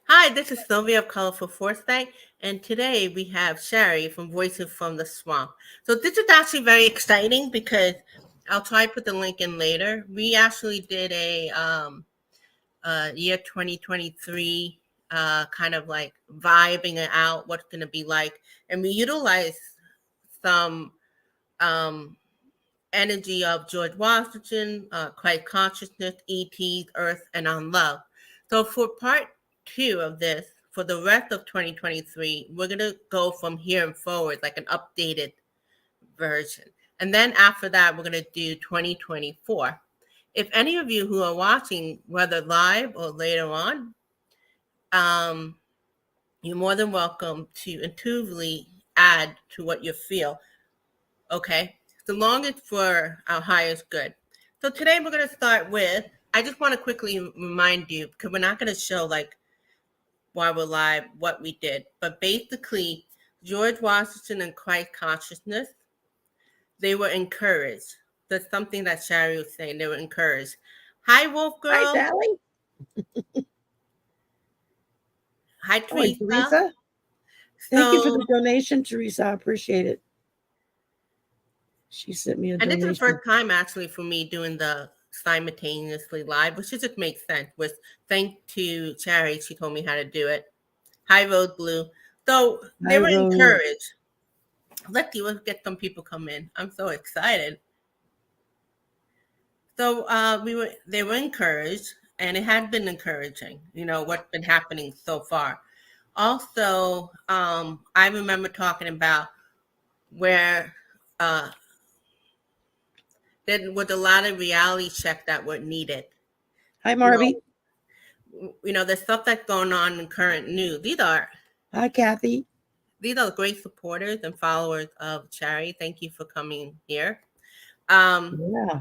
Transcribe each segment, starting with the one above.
Hi, this is Sylvia of Colorful Foresight, and today we have Shari from Voices from the Swamp. So this is actually very exciting because I'll try to put the link in later. We actually did a year 2023 kind of like vibing it out, what's going to be like, and we utilized some um, energy of George Washington, Christ consciousness, ETs, Earth, and on love. So for part two of this, for the rest of 2023, we're going to go from here and forward, like an updated version. And then after that, we're going to do 2024. If any of you who are watching, whether live or later on, um, you're more than welcome to intuitively add to what you feel. Okay, so long as for our highest good. So today we're going to start with, I just want to quickly remind you, because we're not going to show like while we're live what we did, but basically George Washington and Christ consciousness, they were encouraged. That's something that Shari was saying, they were encouraged. Hi, Wolf Hi, Girl. Sally. Hi, Oh, and Teresa. Teresa. Thank you for So, the donation, Teresa. I appreciate it. She sent me a and this is the donation. first time actually for me doing the simultaneously live, which just makes sense. With thanks to Cherry, she told me how to do it. Hi, Road Blue. So they Hi, were Rose. encouraged. Let's see, let's get some people come in. I'm so excited. So they were encouraged, and it had been encouraging. You know what's been happening so far. Also, I remember talking about where uh, there was a lot of reality check that were needed. Hi, You Marby. know, the stuff that's going on in current news. Hi, Kathy. These are great supporters and followers of Charity. Thank you for coming here. Um, Yeah.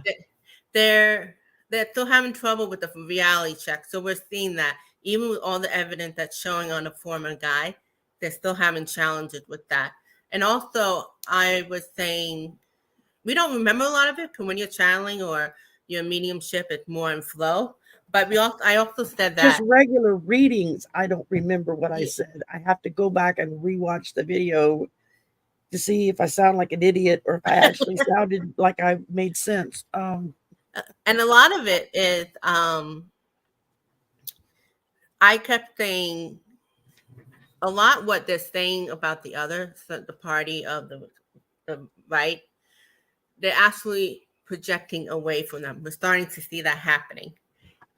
they're they're still having trouble with the reality check, so we're seeing that even with all the evidence that's showing on the former guy, they're still having challenges with that. And also, I was saying we don't remember a lot of it because when you're channeling or your mediumship, it's more in flow. But I also said Just that regular readings. I don't remember what I said. I have to go back and rewatch the video to see if I sound like an idiot or if I actually sounded like I made sense. and a lot of it is I kept saying a lot what they're saying about the other, so the party of the right. They're actually projecting away from them. We're starting to see that happening.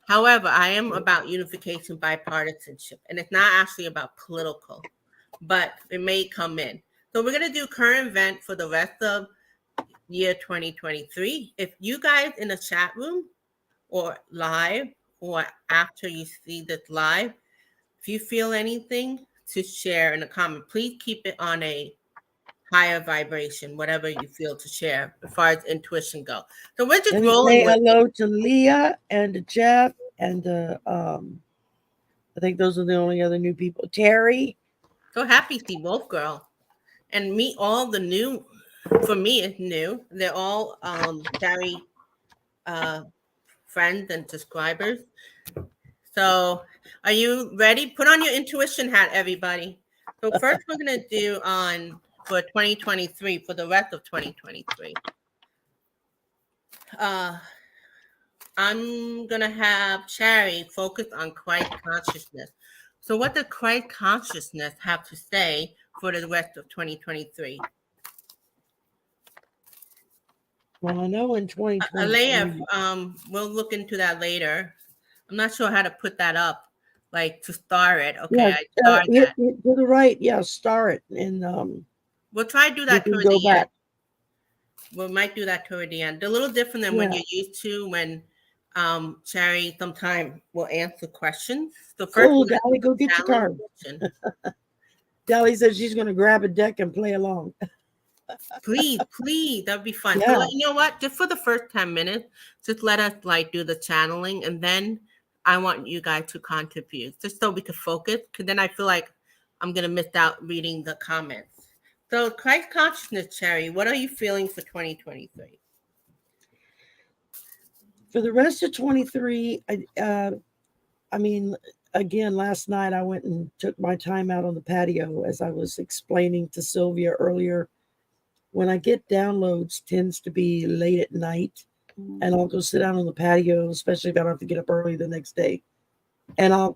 However, I am about unification, bipartisanship, and it's not actually about political, but it may come in. So we're going to do current event for the rest of year 2023. If you guys in the chat room or live or after you see this live, if you feel anything to share in a comment, please keep it on a higher vibration, whatever you feel to share as far as intuition go. So we're just Let me rolling say with it. hello to Leah and to Jeff and I think those are the only other new people. Terry. So happy to see both girl and meet all the new. For me, it's new. They're all very uh, friends and subscribers. So, are you ready? Put on your intuition hat, everybody. So first, we're gonna do on for 2023 for the rest of 2023. Uh, I'm gonna have Shari focus on Christ consciousness. So, what does Christ consciousness have to say for the rest of 2023? Well, I know in Alea, 2023. we'll look into that later. I'm not sure how to put that up, like to star it. Okay, Yeah, I star that. hit to the right. Yeah, star it, and We'll try to do you that can toward go the end. back. We might do that toward the end. A little different than when Yeah, you're used to when Sherry sometime will answer questions. So first cool, we're gonna do Dally. Go the get your challenge card. portion. Dally says she's going to grab a deck and play along. Please, please, that'd be fun. So Yeah, you know what? Just for the first 10 minutes, just let us like do the channeling and then I want you guys to contribute just so we can focus. Cause then I feel like I'm gonna miss out reading the comments. So Christ consciousness, Cherry, what are you feeling for 2023? for the rest of 23, I mean, again, last night I went and took my time out on the patio, as I was explaining to Sylvia earlier. When I get downloads, tends to be late at night, and I'll go sit down on the patio, especially if I don't have to get up early the next day. And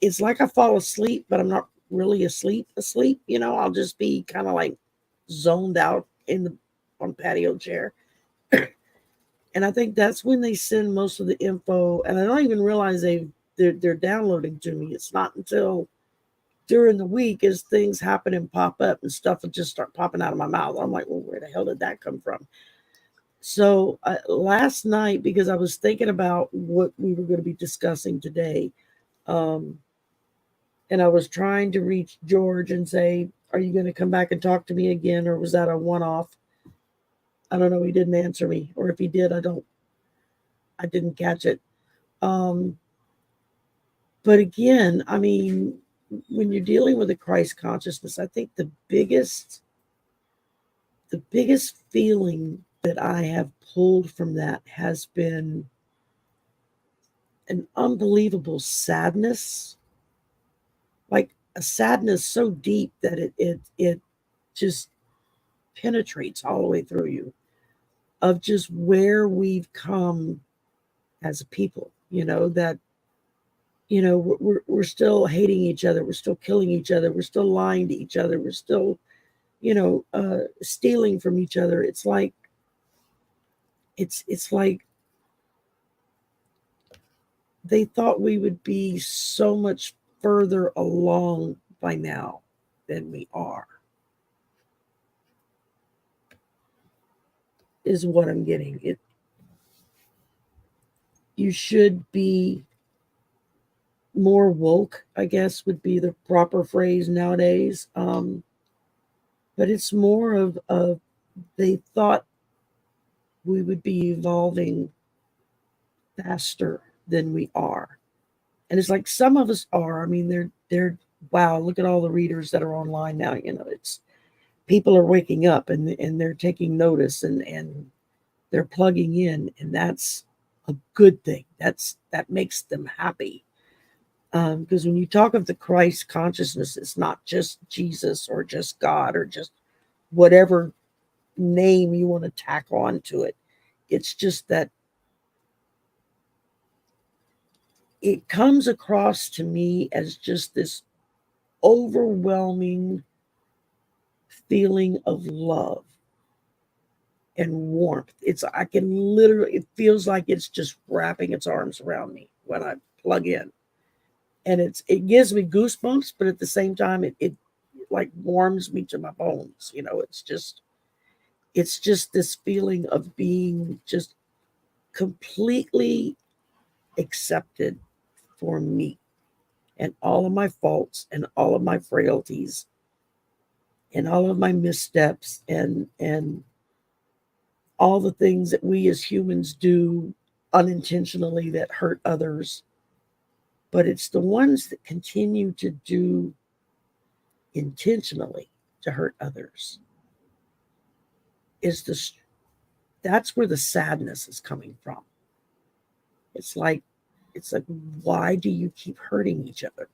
it's like I fall asleep, but I'm not really asleep. I'll just be kind of like zoned out on patio chair. And I think that's when they send most of the info, and I don't even realize they're downloading to me. It's not until during the week as things happen and pop up and stuff will just start popping out of my mouth. I'm like, well, where the hell did that come from? So last night, because I was thinking about what we were going to be discussing today, um, and I was trying to reach George and say, are you going to come back and talk to me again, or was that a one-off? I don't know. He didn't answer me, or if he did, I didn't catch it. Um, but again, I mean, when you're dealing with a Christ consciousness, I think the biggest feeling that I have pulled from that has been an unbelievable sadness, like a sadness so deep that it just penetrates all the way through you, of just where we've come as a people. That we're still hating each other, we're still killing each other, we're still lying to each other, we're still stealing from each other. It's like they thought we would be so much further along by now than we are, is what I'm getting. You should be more woke, I guess would be the proper phrase nowadays. But it's more of they thought we would be evolving faster than we are. And it's like some of us are. I mean, they're wow, look at all the readers that are online now. It's people are waking up and they're taking notice and they're plugging in, and that's a good thing. That makes them happy. Because when you talk of the Christ consciousness, it's not just Jesus or just God or just whatever name you want to tack on to it. It's just that it comes across to me as just this overwhelming feeling of love and warmth. I can literally, it feels like it's just wrapping its arms around me when I plug in. And it gives me goosebumps, but at the same time, it like warms me to my bones. It's just this feeling of being just completely accepted for me and all of my faults and all of my frailties and all of my missteps and all the things that we as humans do unintentionally that hurt others. But it's the ones that continue to do intentionally to hurt others is that's where the sadness is coming from. It's like why do you keep hurting each other?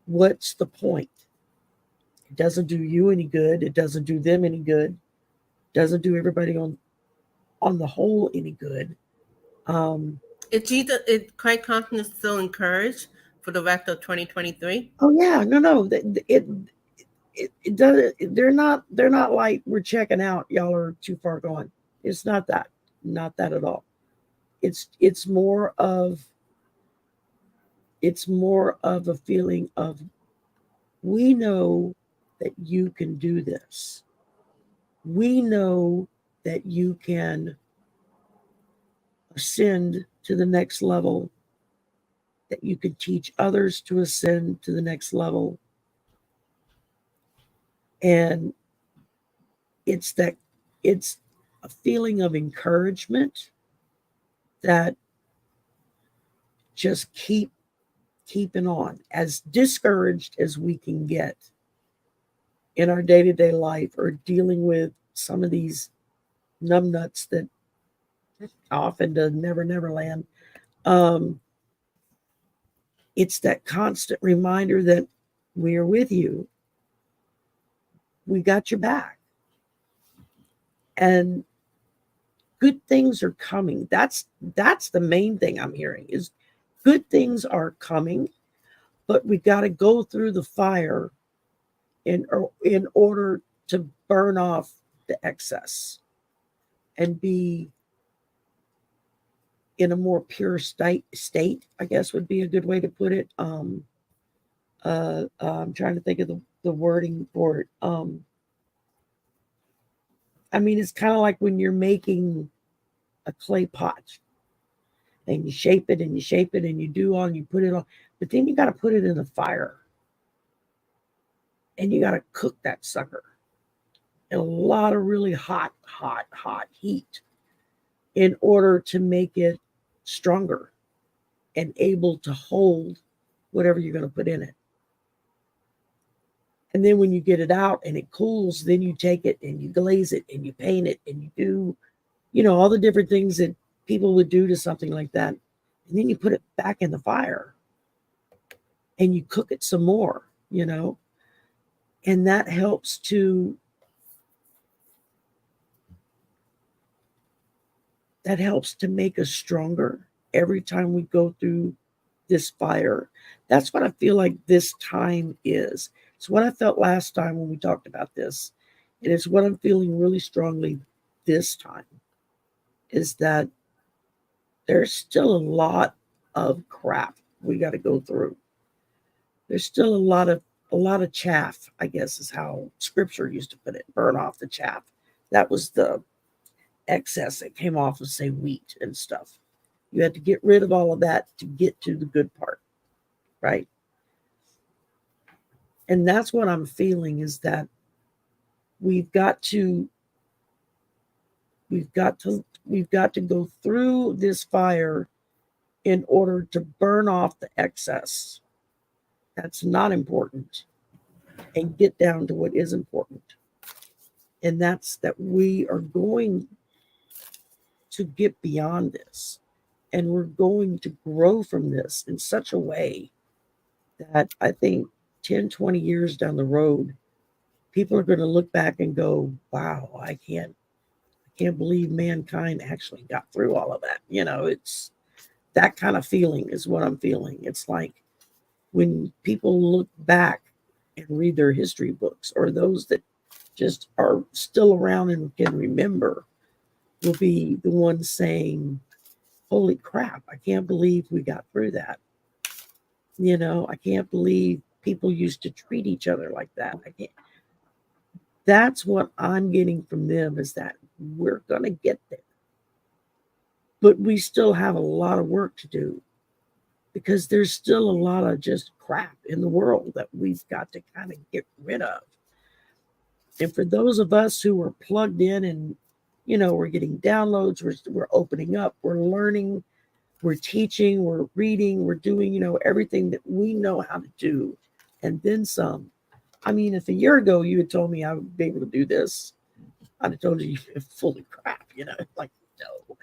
What's the point? It doesn't do you any good. It doesn't do them any good. It doesn't do everybody on the whole any good. Um, It quite confident still encouraged for the rest of 2023. oh yeah, no, it does. They're not like we're checking out. Y'all are too far gone. It's not that at all. It's more of a feeling of, we know that you can do this. We know that you can ascend to the next level, that you could teach others to ascend to the next level. And it's that it's a feeling of encouragement that just keeping on, as discouraged as we can get in our day-to-day life or dealing with some of these numbnuts that off into never land. um it's that constant reminder that we are with you. We got your back. And good things are coming. That's the main thing I'm hearing is good things are coming, but we got to go through the fire in order to burn off the excess and be in a more pure state, I guess would be a good way to put it. I'm trying to think of the wording for it. I mean, it's kind of like when you're making a clay pot and you shape it and you shape it and you do all and you put it on, but then you got to put it in the fire and you got to cook that sucker in a lot of really hot, hot, hot heat in order to make it stronger and able to hold whatever you're going to put in it. And then when you get it out and it cools, then you take it and you glaze it and you paint it and you do, all the different things that people would do to something like that. And then you put it back in the fire and you cook it some more, and that helps to make us stronger every time we go through this fire. That's what I feel like this time is. It's what I felt last time when we talked about this. And it's what I'm feeling really strongly this time is that there's still a lot of crap we got to go through. There's still a lot of chaff, I guess is how scripture used to put it. Burn off the chaff. That was the excess that came off of, say, wheat and stuff. You had to get rid of all of that to get to the good part, right? And that's what I'm feeling is that we've got to go through this fire in order to burn off the excess that's not important and get down to what is important. And that's that we are going to get beyond this and we're going to grow from this in such a way that I think 10, 20 years down the road, people are going to look back and go, wow, I can't believe mankind actually got through all of that. It's that kind of feeling is what I'm feeling. It's like when people look back and read their history books, or those that just are still around and can remember, will be the ones saying, holy crap, I can't believe we got through that. I can't believe people used to treat each other like that. I can't. That's what I'm getting from them is that we're going to get there. But we still have a lot of work to do because there's still a lot of just crap in the world that we've got to kind of get rid of. And for those of us who are plugged in and, we're getting downloads, we're opening up, we're learning, we're teaching, we're reading, we're doing, everything that we know how to do and then some. I mean, if a year ago you had told me I would be able to do this, I'd have told you you're full of crap, like, no,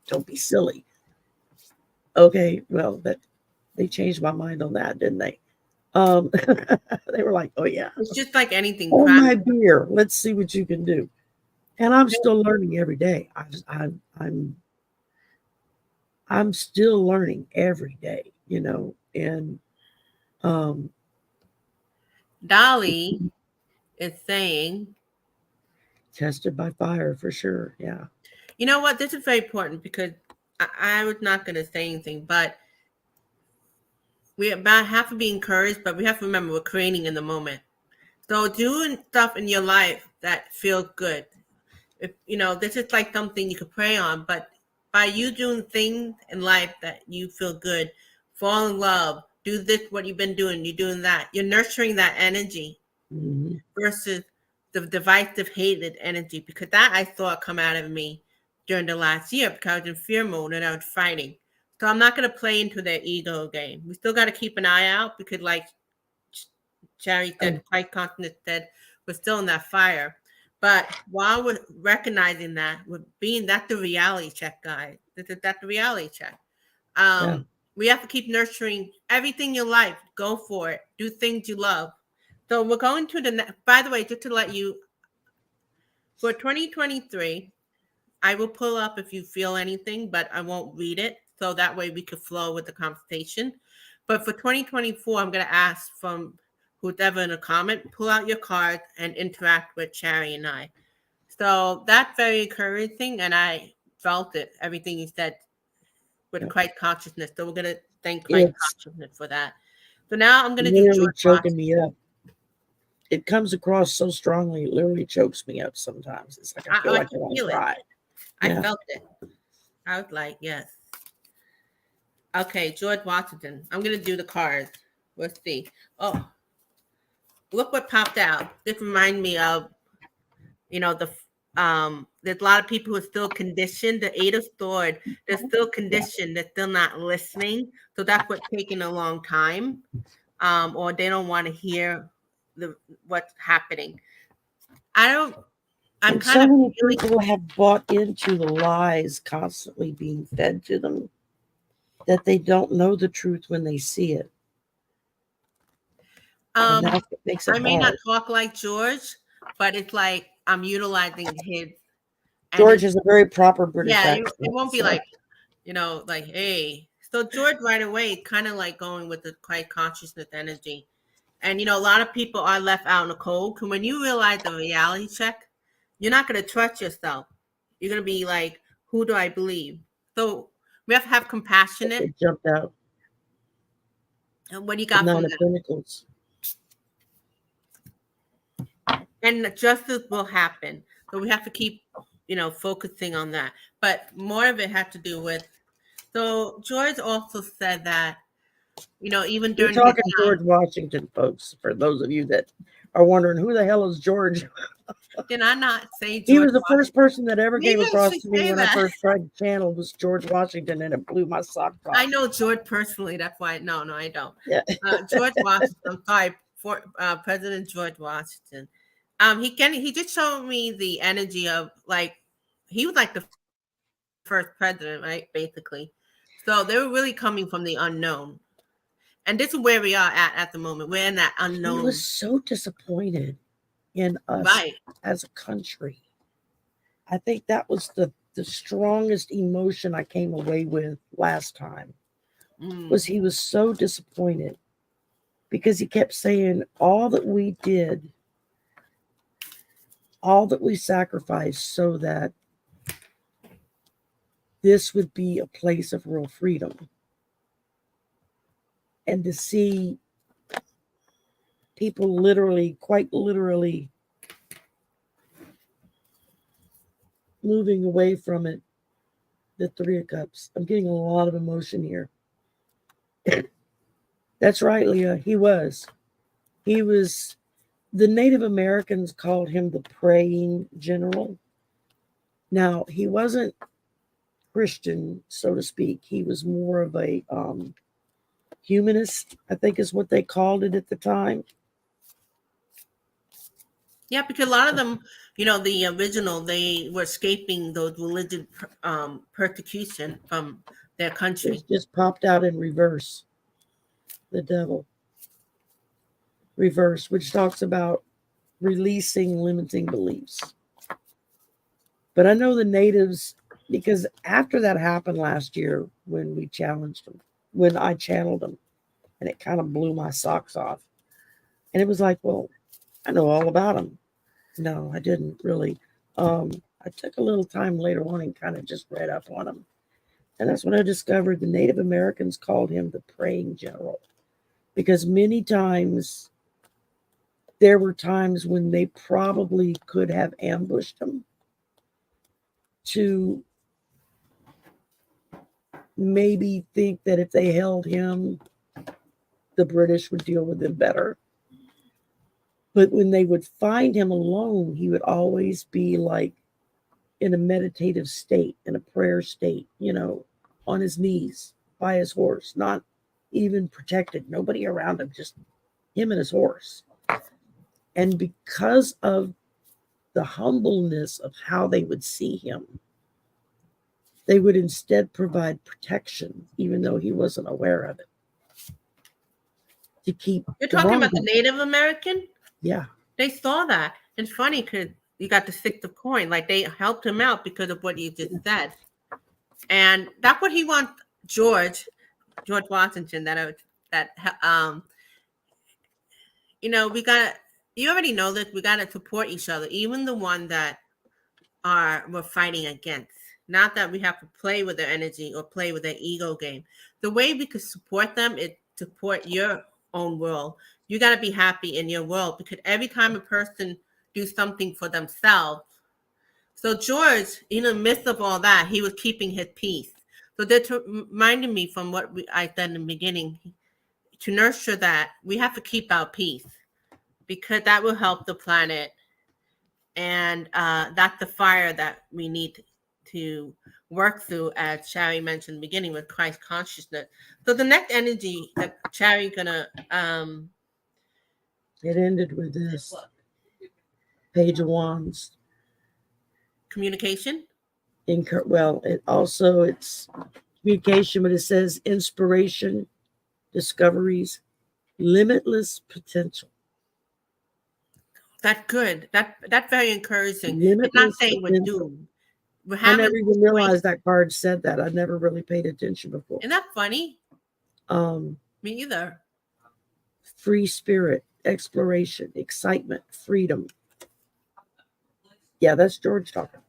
don't be silly. Okay, well, they changed my mind on that, didn't they? They were like, oh yeah. It's just like anything. Oh my beer, let's see what you can do. And I'm still learning every day. I'm still learning every day, and Dolly is saying, tested by fire for sure. Yeah. you know what? This is very important because I was not going to say anything, but we about have to be encouraged, but we have to remember we're creating in the moment. So doing stuff in your life that feels good. If this is like something you could pray on, but by you doing things in life that you feel good, fall in love, do this, what you've been doing, you're doing that. You're nurturing that energy versus the divisive, hated energy, because that I saw come out of me during the last year because I was in fear mode and I was fighting. So I'm not going to play into their ego game. We still got to keep an eye out because, like Shari said, Christ consciousness said, we're still in that fire. But while we're recognizing that, we're being that's the reality check, guys. That's the reality check. Yeah. We have to keep nurturing everything in your life. Go for it. Do things you love. So we're going to by the way, just to let you, for 2023, I will pull up if you feel anything, but I won't read it. So that way we could flow with the conversation. But for 2024, I'm going to ask from whoever in a comment, pull out your cards and interact with Shari and I. So that's very encouraging. And I felt it, everything you said with Christ consciousness. So we're going to thank Christ It's consciousness for that. So now I'm going to do literally George choking Washington. me up. It comes across so strongly, it literally chokes me up sometimes. It's like I feel like I want to cry. I felt it. I was like, yes. Okay, George Washington. I'm going to do the cards. Let's see. Oh, look what popped out. This reminds me of, there's a lot of people who are still conditioned. The Eight of Swords, they're still conditioned. They're still not listening. So that's what's taking a long time. Or they don't want to hear what's happening. I'm And kind so of many feeling. people have bought into the lies constantly being fed to them that they don't know the truth when they see it. And that's what makes it I may hard. not talk like George, but it's like I'm utilizing his George energy. is a very proper British Yeah, accent. it won't be So like, like, hey. So George right away, kind of like going with the quiet consciousness energy. And, a lot of people are left out in the cold. Because when you realize the reality check, you're not going to trust yourself. You're going to be like, who do I believe? So we have to have compassionate. it jumped out. And what do you The got from Nine of that? Pentacles. And justice will happen. So we have to keep, focusing on that. But more of it had to do with. So George also said that, even We're during his talking time. George Washington, folks, for those of you that are wondering who the hell is George. Did I not say George? He was the first person that ever Maybe came I across should to me say when I that. first tried to channel was George Washington, and it blew my socks off. I know George personally. That's why. No, I don't. Yeah. George Washington. I'm sorry, for President George Washington. He just showed me the energy of like he was like the first president, right? Basically, so they were really coming from the unknown, and this is where we are at the moment. We're in that unknown. He was so disappointed in us right as a country. I think that was the strongest emotion I came away with last time. Was he was so disappointed because he kept saying all that we did, all that we sacrificed so that this would be a place of real freedom. And to see people literally, quite literally, moving away from it, the Three of Cups. I'm getting a lot of emotion here. That's right, Leah. He was. The Native Americans called him the praying general. Now, he wasn't Christian, so to speak. He was more of a humanist, I think is what they called it at the time. Yeah, because a lot of them, the original, they were escaping those religious persecution from their country. It just popped out in reverse. The devil. Reverse, which talks about releasing limiting beliefs. But I know the natives, because after that happened last year when we challenged them, when I channeled them, and it kind of blew my socks off. And it was like, well, I know all about them. No, I didn't really. I took a little time later on and kind of just read up on him. And that's when I discovered the Native Americans called him the praying general. Because many times, there were times when they probably could have ambushed him to maybe think that if they held him, the British would deal with him better. But when they would find him alone, he would always be like in a meditative state, in a prayer state, on his knees by his horse, not even protected, nobody around him, just him and his horse. And because of the humbleness of how they would see him, they would instead provide protection, even though he wasn't aware of it, to keep You're the talking wrong about the people. Native American? Yeah, They saw that. It's funny because you got the 6 of coin. Like they helped him out because of what you just said. And that's what he wants George Washington, we got you already know this, we gotta support each other, even the one that we're fighting against. Not that we have to play with their energy or play with their ego game. The way we could support them is support your own world. You gotta be happy in your world because every time a person do something for themselves. So George, in the midst of all that, he was keeping his peace. So that reminded me from what I said in the beginning, to nurture that, we have to keep our peace because that will help the planet. And that's the fire that we need to work through, as Shari mentioned in the beginning, with Christ consciousness. So the next energy that Shari gonna it ended with this Page of Wands. communication. Well, it's communication, but it says inspiration, discoveries, limitless potential. That's good. That's very encouraging. It's not Limitless saying we're potential. doomed. We're I having never even realized that card said that. I never really paid attention before. Isn't that funny? Me either. Free spirit, exploration, excitement, freedom. Yeah, that's George talking.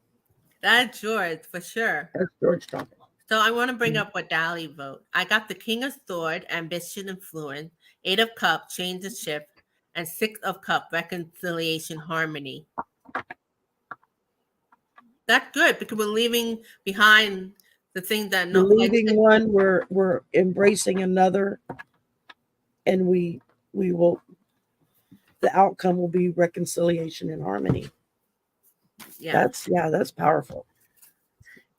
That's George for sure. That's George talking. So I want to bring up what Dali wrote. I got the King of Sword, ambition, influence, 8 of Cups, change the ship, and 6 of Cups, reconciliation, harmony. That's good because we're leaving behind the things that We're leaving one, we're embracing another, and we will. The outcome will be reconciliation and harmony. Yeah. That's powerful.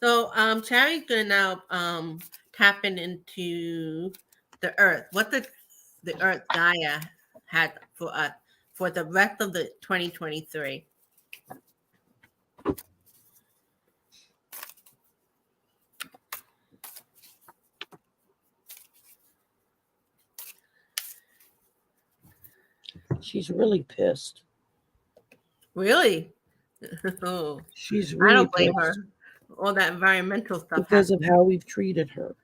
So Chari's gonna now tap into the earth. What the earth Gaia had for us for the rest of the 2023. She's really pissed. Really? Oh, She's I really don't blame pissed her. All that environmental stuff because of happened. how we've treated her.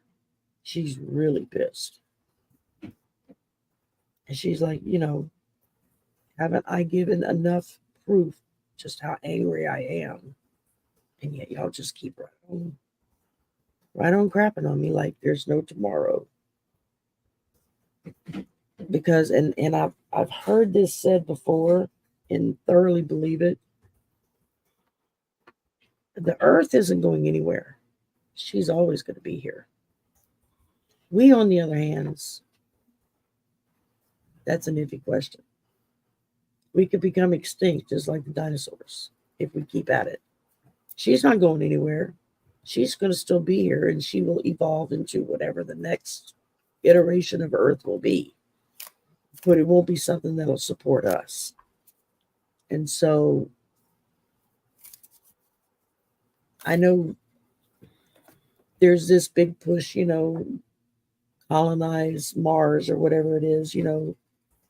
She's really pissed. And she's like, haven't I given enough proof just how angry I am? And yet y'all just keep right on crapping on me like there's no tomorrow. Because and I've heard this said before and thoroughly believe it. The earth isn't going anywhere. She's always going to be here. We, on the other hand, that's an iffy question. We could become extinct just like the dinosaurs if we keep at it. She's not going anywhere. She's going to still be here, and she will evolve into whatever the next iteration of Earth will be. But it won't be something that'll support us. And so I know there's this big push, colonize Mars or whatever it is, And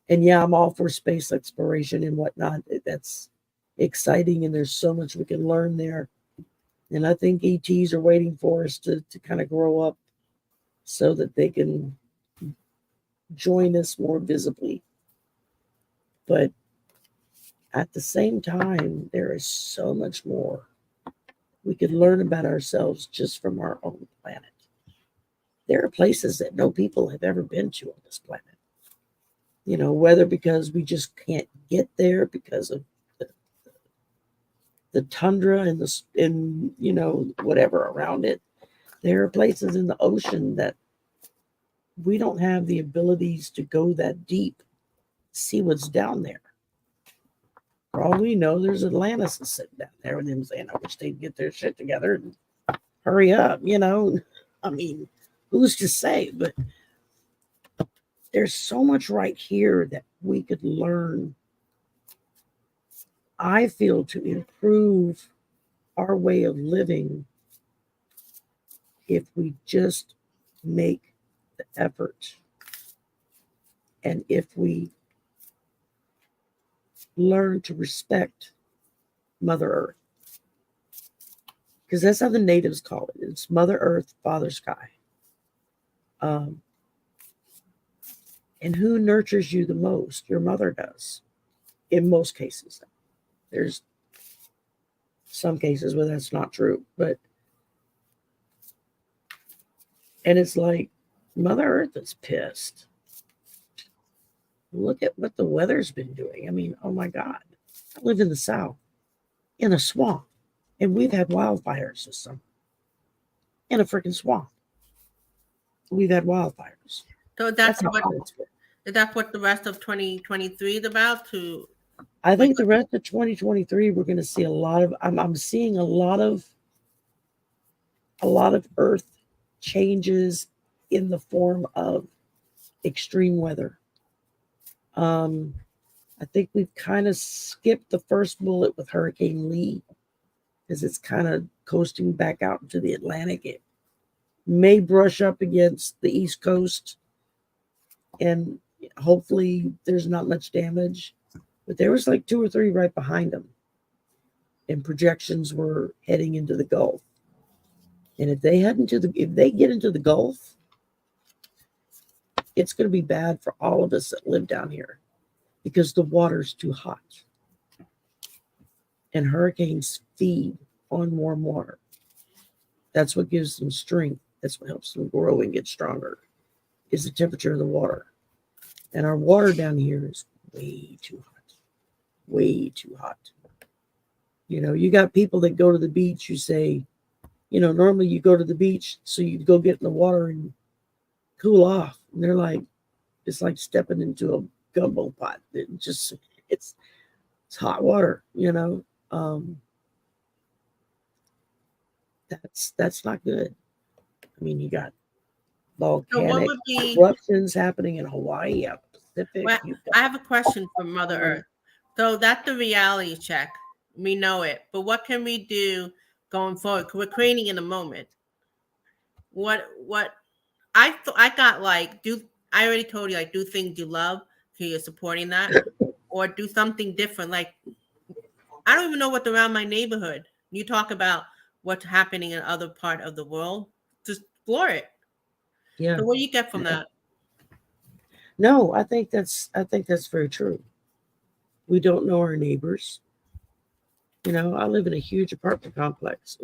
yeah, I'm all for space exploration and whatnot. That's exciting, and there's so much we can learn there. And I think ETs are waiting for us to kind of grow up so that they can join us more visibly. But at the same time, there is so much more we could learn about ourselves just from our own planet. There are places that no people have ever been to on this planet. Whether because we just can't get there because of the tundra and whatever around it. There are places in the ocean that we don't have the abilities to go that deep, see what's down there. For all we know, there's Atlantis sitting down there with them saying, I wish they'd get their shit together and hurry up, I mean, who's to say? But there's so much right here that we could learn, I feel, to improve our way of living if we just make the effort, and if we learn to respect Mother Earth, because that's how the natives call it. It's Mother Earth, Father Sky. Um, and who nurtures you the most? Your mother does. In most cases, there's some cases where that's not true, but and it's like Mother Earth is pissed. Look at what the weather's been doing. I mean, oh my God. I live in the South, in a swamp, and we've had wildfires this summer. In a freaking swamp. We've had wildfires. So That's that's how what hot it's been. that's what the rest of 2023 is about. I think the rest of 2023 we're going to see a lot of. I'm seeing a lot of Earth changes in the form of extreme weather. I think we've kind of skipped the first bullet with Hurricane Lee because it's kind of coasting back out into the Atlantic. It may brush up against the East Coast, and hopefully there's not much damage. But there was like 2 or 3 right behind them, and projections were heading into the Gulf. And if they get into the Gulf, it's going to be bad for all of us that live down here because the water's too hot. And hurricanes feed on warm water. That's what gives them strength. That's what helps them grow and get stronger, is the temperature of the water. And our water down here is way too hot. Way too hot. You know, you got people that go to the beach, you say, you know, normally you go to the beach so you go get in the water and cool off. And they're like, it's like stepping into a gumbo pot. It's hot water, you know. That's not good. I mean, you got volcanic eruptions happening in Hawaii, out the Pacific. Well, I have a question for Mother Earth. So that's the reality check. We know it, but what can we do going forward? 'Cause we're creating in the moment. What I got like I already told you, like, do things you love, so you're supporting that, or do something different. Like, I don't even know what's around my neighborhood. You talk about what's happening in other part of the world. Just explore it. Yeah. So what do you get from that? No, I think that's very true. We don't know our neighbors. You know, I live in a huge apartment complex.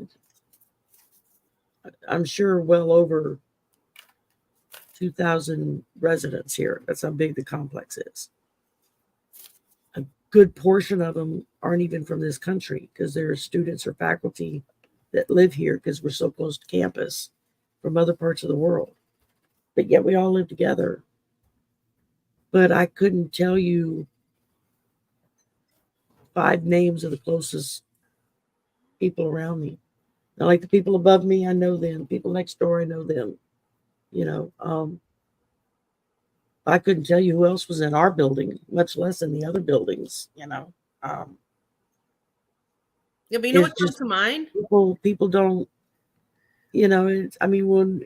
I'm sure well over 2,000 residents here. That's how big the complex is. A good portion of them aren't even from this country because there are students or faculty that live here because we're so close to campus from other parts of the world. But yet we all live together. But I couldn't tell you 5 names of the closest people around me. Now, like the people above me, I know them. People next door, I know them. You know, I couldn't tell you who else was in our building, much less in the other buildings. You know, yeah, but you know what comes to mind? People don't. You know, I mean, when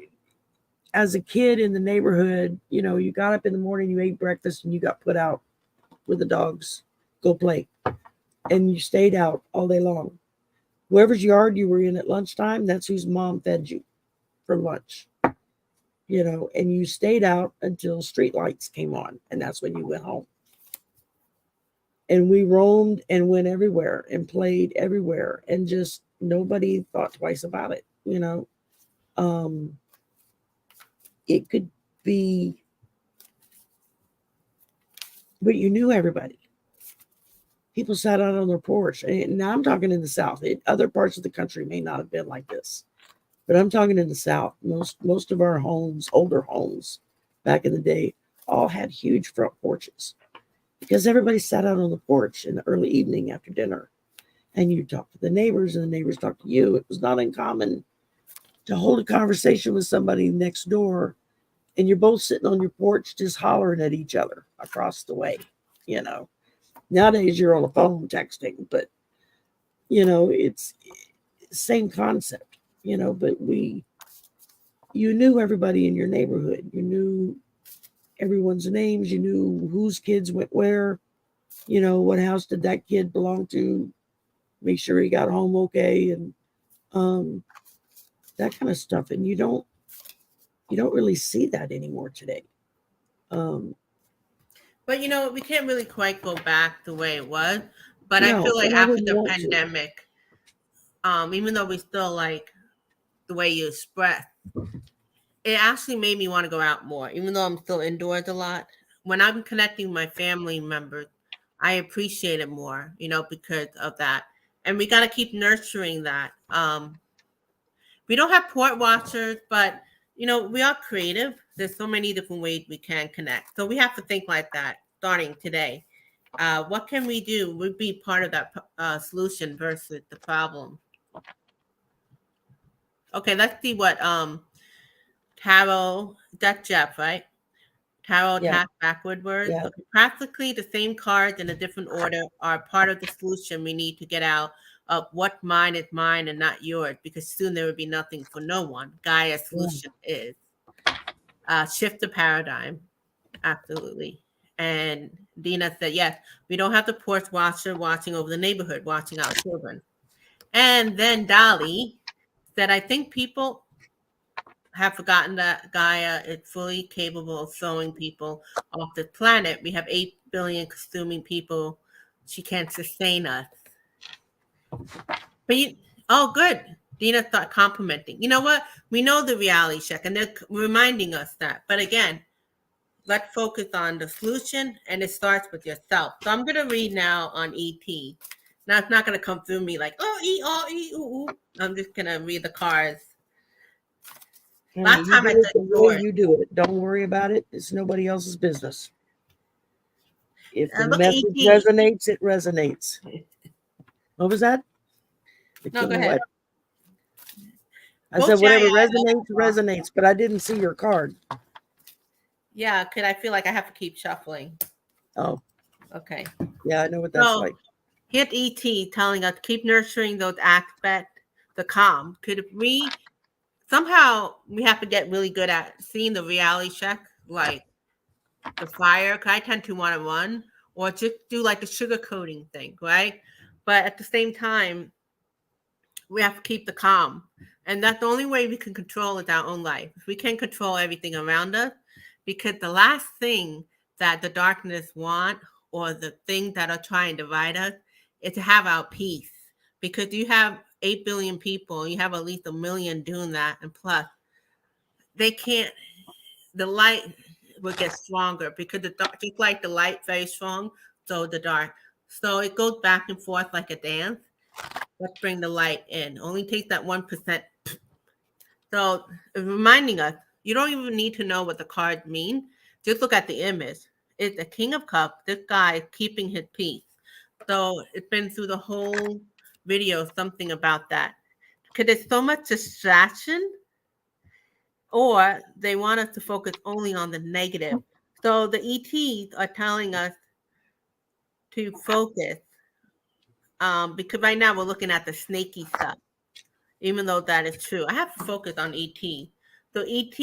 as a kid in the neighborhood, you know, you got up in the morning, you ate breakfast, and you got put out with the dogs, go play, and you stayed out all day long. Whoever's yard you were in at lunchtime, that's whose mom fed you for lunch. You know, and you stayed out until street lights came on, and that's when you went home. And we roamed and went everywhere and played everywhere, and just nobody thought twice about it. You know, it could be, but you knew everybody. People sat out on their porch. And now I'm talking in the South. Other parts of the country may not have been like this, but I'm talking in the South. Most of our homes, older homes, back in the day, all had huge front porches because everybody sat out on the porch in the early evening after dinner, and you talk to the neighbors, and the neighbors talk to you. It was not uncommon to hold a conversation with somebody next door, and you're both sitting on your porch just hollering at each other across the way. You know, nowadays you're on the phone texting, but you know, it's same concept, you know, but we you knew everybody in your neighborhood. You knew everyone's names. You knew whose kids went where. What house did that kid belong to? Make sure he got home okay, and um, that kind of stuff. And you don't really see that anymore today. Um, But we can't really quite go back the way it was. But I feel no, like and I after wouldn't the want to. pandemic, even though we still like the way you express, it actually made me want to go out more, even though I'm still indoors a lot. When I'm connecting with my family members, I appreciate it more, because of that. And we got to keep nurturing that. We don't have port watchers, but we are creative. There's so many different ways we can connect. So we have to think like that starting today. What can we do? Would be part of that solution versus the problem. Okay, let's see what tarot. That's Jeff, right? Tarot Yeah, task backward words. yeah, Okay, practically the same cards in a different order are part of the solution we need to get out of what mine is mine and not yours, because soon there would be nothing for no one. Gaia's yeah, solution is shift the paradigm. Absolutely. And Dina said, yes, we don't have the porch watcher watching over the neighborhood, watching our children. And then Dolly said, I think people have forgotten that Gaia is fully capable of throwing people off the planet. We have 8 billion consuming people. She can't sustain us. But oh, good. Dina thought complimenting. You know what? We know the reality check, and they're reminding us that. But again, let's focus on the solution, and it starts with yourself. So I'm going to read now on ET. Now, it's not going to come through me like, oh, ooh. I'm just going to read the cards. Honey, Last you time I do it said the way yours. you do it. Don't worry about it. It's nobody else's business. If the Look at message ET. resonates, it resonates. What was that? The No, go king of ahead. what? I Both said Shari whatever and I love resonates, to talk. resonates, but I didn't see your card. Yeah, because I feel like I have to keep shuffling. Oh, Okay. yeah, I know what that's So like. hit ET telling us keep nurturing those aspects, the calm. Could we somehow we have to get really good at seeing the reality check, like the fire? Cause I tend to want to run or just do like the sugar coating thing, right? But at the same time, we have to keep the calm. And that's the only way we can control is our own life. We can't control everything around us, because the last thing that the darkness want, or the things that are trying to divide us, is to have our peace. Because you have 8 billion people, you have at least a million doing that, and plus they can't, the light will get stronger, because the dark, just like the light very strong, so the dark. So it goes back and forth like a dance. Let's bring the light in. Only take that 1%. So reminding us, you don't even need to know what the cards mean. Just look at the image. It's the King of Cups. This guy is keeping his peace. So it's been through the whole video, something about that. Because there's so much distraction, or they want us to focus only on the negative. So the ETs are telling us to focus, because right now we're looking at the snaky stuff, even though that is true. I have to focus on ET. So ET,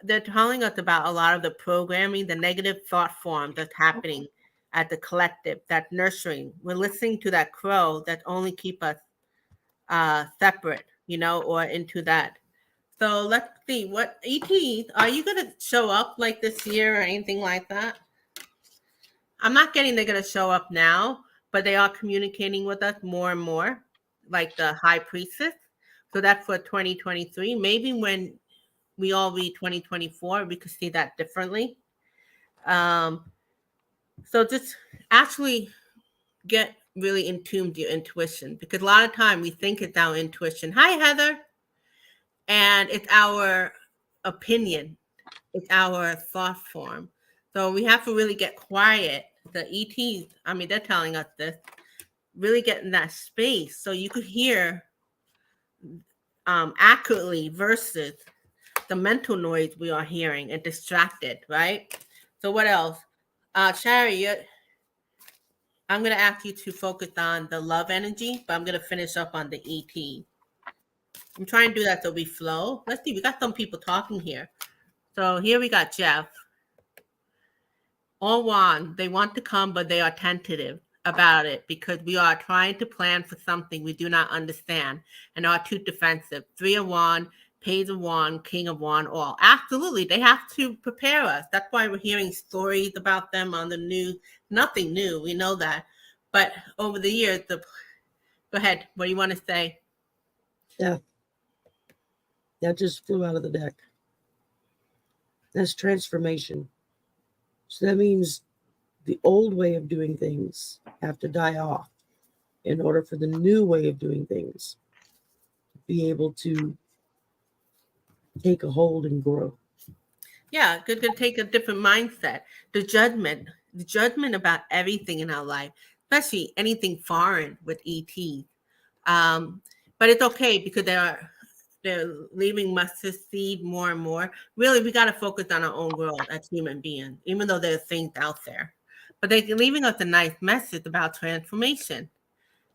they're telling us about a lot of the programming, the negative thought form that's happening at the collective, that nurturing. We're listening to that crow that only keep us separate, or into that. So let's see, what ETs are you gonna show up like this year or anything like that? I'm not getting they're gonna show up now, but they are communicating with us more and more, like the high priestess. So that's for 2023. Maybe when we all read 2024, we could see that differently. Um, so just actually get really in tune with your intuition, because a lot of time we think it's our intuition. Hi, Heather. And it's our opinion. It's our thought form. So we have to really get quiet. The ETs, I mean, they're telling us this. Really get in that space so you could hear accurately versus the mental noise we are hearing and distracted, right? So what else? Shari, I'm going to ask you to focus on the love energy, but I'm going to finish up on the ET. I'm trying to do that so we flow. Let's see. We got some people talking here. So here we got Jeff. All one, they want to come, but they are tentative about it because we are trying to plan for something we do not understand and are too defensive. Three of one, page of one, king of one, all. Absolutely. They have to prepare us. That's why we're hearing stories about them on the news. Nothing new. We know that. But over the years, go ahead. What do you want to say? Yeah. That just flew out of the deck. That's transformation. So that means the old way of doing things have to die off in order for the new way of doing things to be able to take a hold and grow. Yeah, good to take a different mindset. The judgment about everything in our life, especially anything foreign with ET. But it's okay because they're leaving mustard seed more and more. Really, we got to focus on our own world as human beings, even though there's things out there. But they're leaving us a nice message about transformation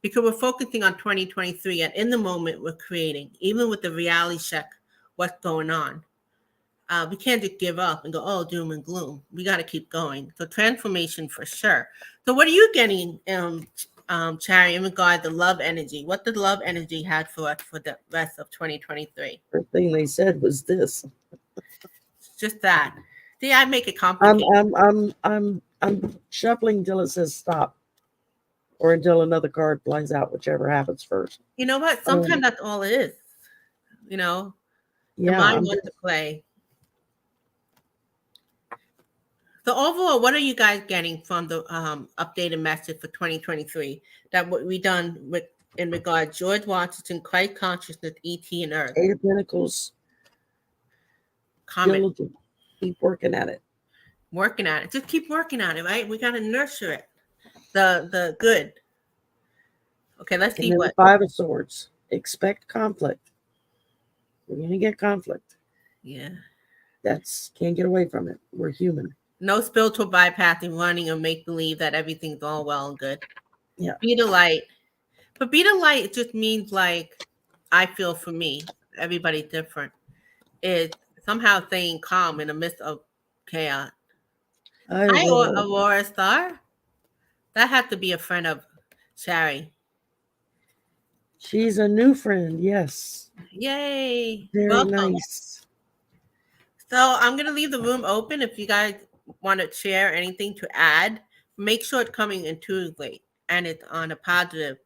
because we're focusing on 2023 and in the moment we're creating, even with the reality check, what's going on. We can't just give up and go, oh, doom and gloom. We got to keep going. So transformation for sure. So what are you getting, Shari, in regard to love energy? What did love energy have for us for the rest of 2023? The thing they said was this. Just that. See, I make it I'm complicated. I'm shuffling until it says stop, or until another card flies out, whichever happens first. You know what? Sometimes that's all it is. You know, the Yeah, mind wants to play. So overall, what are you guys getting from the updated message for 2023 that what we done with in regard George Washington, Christ consciousness, ET, and Earth? Eight of Pentacles. Comment. Diligent. Keep working at it. Working at it. Just keep working at it, right? We got to nurture it. The good. Okay, let's And see then what. the Five of Swords. Expect conflict. We're gonna get conflict. Yeah. That's can't get away from it. We're human. No spiritual bypassing, running, or make believe that everything's all well and good. Yeah. Be the light. But be the light, it just means like I feel for me. Everybody's different. It's somehow staying calm in the midst of chaos. I Hi, will. Aurora Star. That had to be a friend of Shari. She's a new friend. Yes. Yay. Very Welcome. nice. So I'm going to leave the room open if you guys want to share anything to add. Make sure it's coming intuitively and it's on a positive,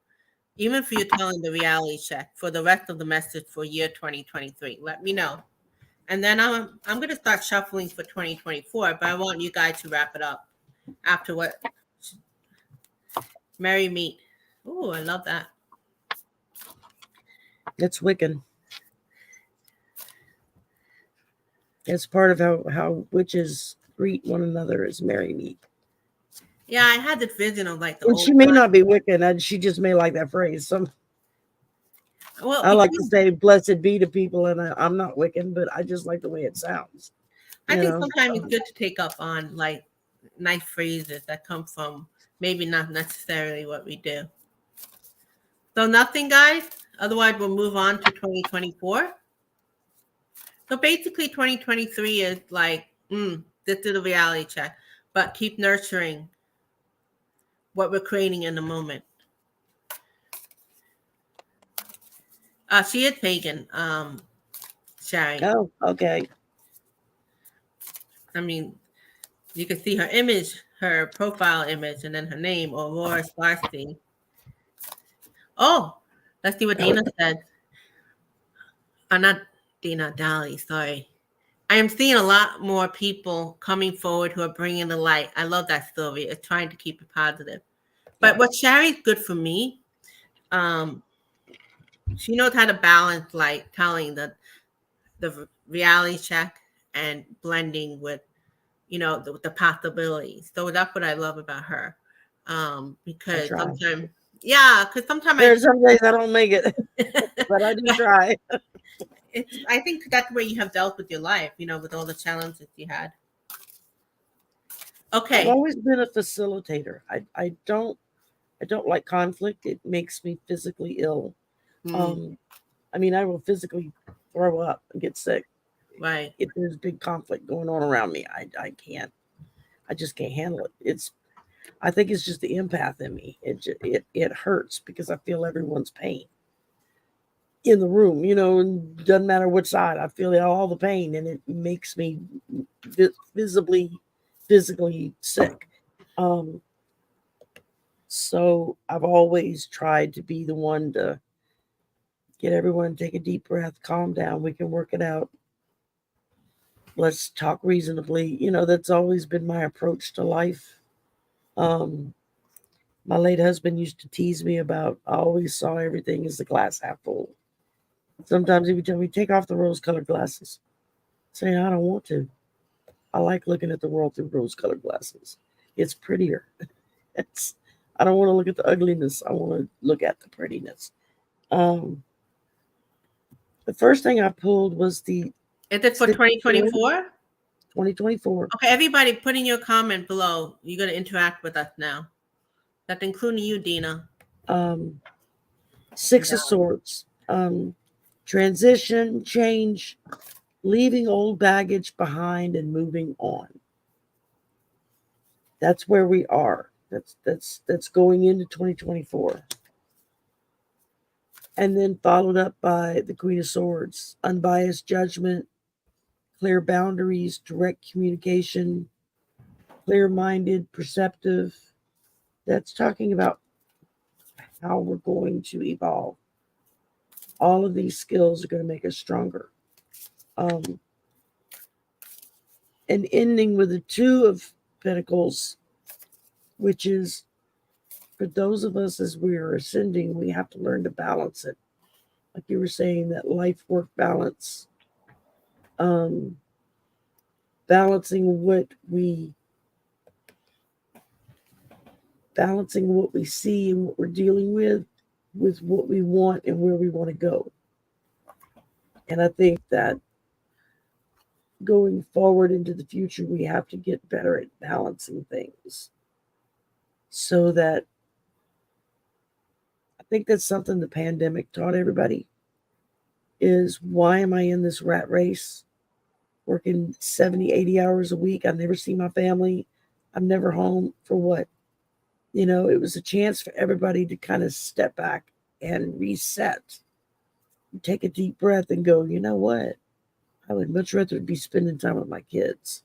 even for you telling the reality check for the rest of the message for year 2023. Let me know. And then I'm going to start shuffling for 2024, but I want you guys to wrap it up after what Merry Meet. Oh, I love that. It's Wiccan. It's part of how witches greet one another as merry meet. Yeah, I had this vision of like the And old she may time. not be Wiccan, and she just may like that phrase. Well, I like to say "blessed be" to people, and I'm not Wiccan, but I just like the way it sounds. I You think know, sometimes it's good to take up on like nice phrases that come from maybe not necessarily what we do. So nothing, guys. Otherwise, we'll move on to 2024. So basically, 2023 is like, this is a reality check, but keep nurturing what we're creating in the moment. She is pagan, Shari. oh, okay. I mean, you can see her image, her profile image, and then her name, Aurora Sparsky. Oh, let's see what Dina said. Not Dina, Dali, sorry. I am seeing a lot more people coming forward who are bringing the light. I love that, Sylvia. It's trying to keep it positive. But what Shari's good for me, she knows how to balance like telling the reality check and blending with the possibilities. So that's what I love about her. Because sometimes There's some days I don't make it, but I do try. I think that's where you have dealt with your life, with all the challenges you had. Okay. I've always been a facilitator. I don't like conflict. It makes me physically ill. I mean, I will physically throw up and get sick Right. if there's big conflict going on around me. I can't. I just can't handle it. I think it's just the empath in me. It hurts because I feel everyone's pain in the room. And doesn't matter which side. I feel all the pain, and it makes me visibly, physically sick. So I've always tried to be the one to get everyone to take a deep breath, calm down. We can work it out. Let's talk reasonably. That's always been my approach to life. My late husband used to tease me about I always saw everything as the glass half full. Sometimes he would tell me, take off the rose colored glasses. Saying, I don't want to. I like looking at the world through rose colored glasses. It's prettier. It's I don't want to look at the ugliness. I want to look at the prettiness. Um, the first thing I pulled was the Is it for 2024? 2024. Okay, everybody put in your comment below. You're going to interact with us now. That's including you, Dina. Six of Swords. Transition, change, leaving old baggage behind and moving on. That's where we are. That's going into 2024. And then followed up by the Queen of Swords. Unbiased judgment, clear boundaries, direct communication, clear-minded, perceptive. That's talking about how we're going to evolve. All of these skills are going to make us stronger. And ending with the Two of Pentacles, which is for those of us as we are ascending, we have to learn to balance it. Like you were saying, that life-work balance. Balancing what we see and what we're dealing with what we want and where we want to go. And I think that going forward into the future, we have to get better at balancing things. So that I think that's something the pandemic taught everybody is, why am I in this rat race? Working 70, 80 hours a week. I never see my family. I'm never home. For what? It was a chance for everybody to kind of step back and reset. Take a deep breath and go, you know what? I would much rather be spending time with my kids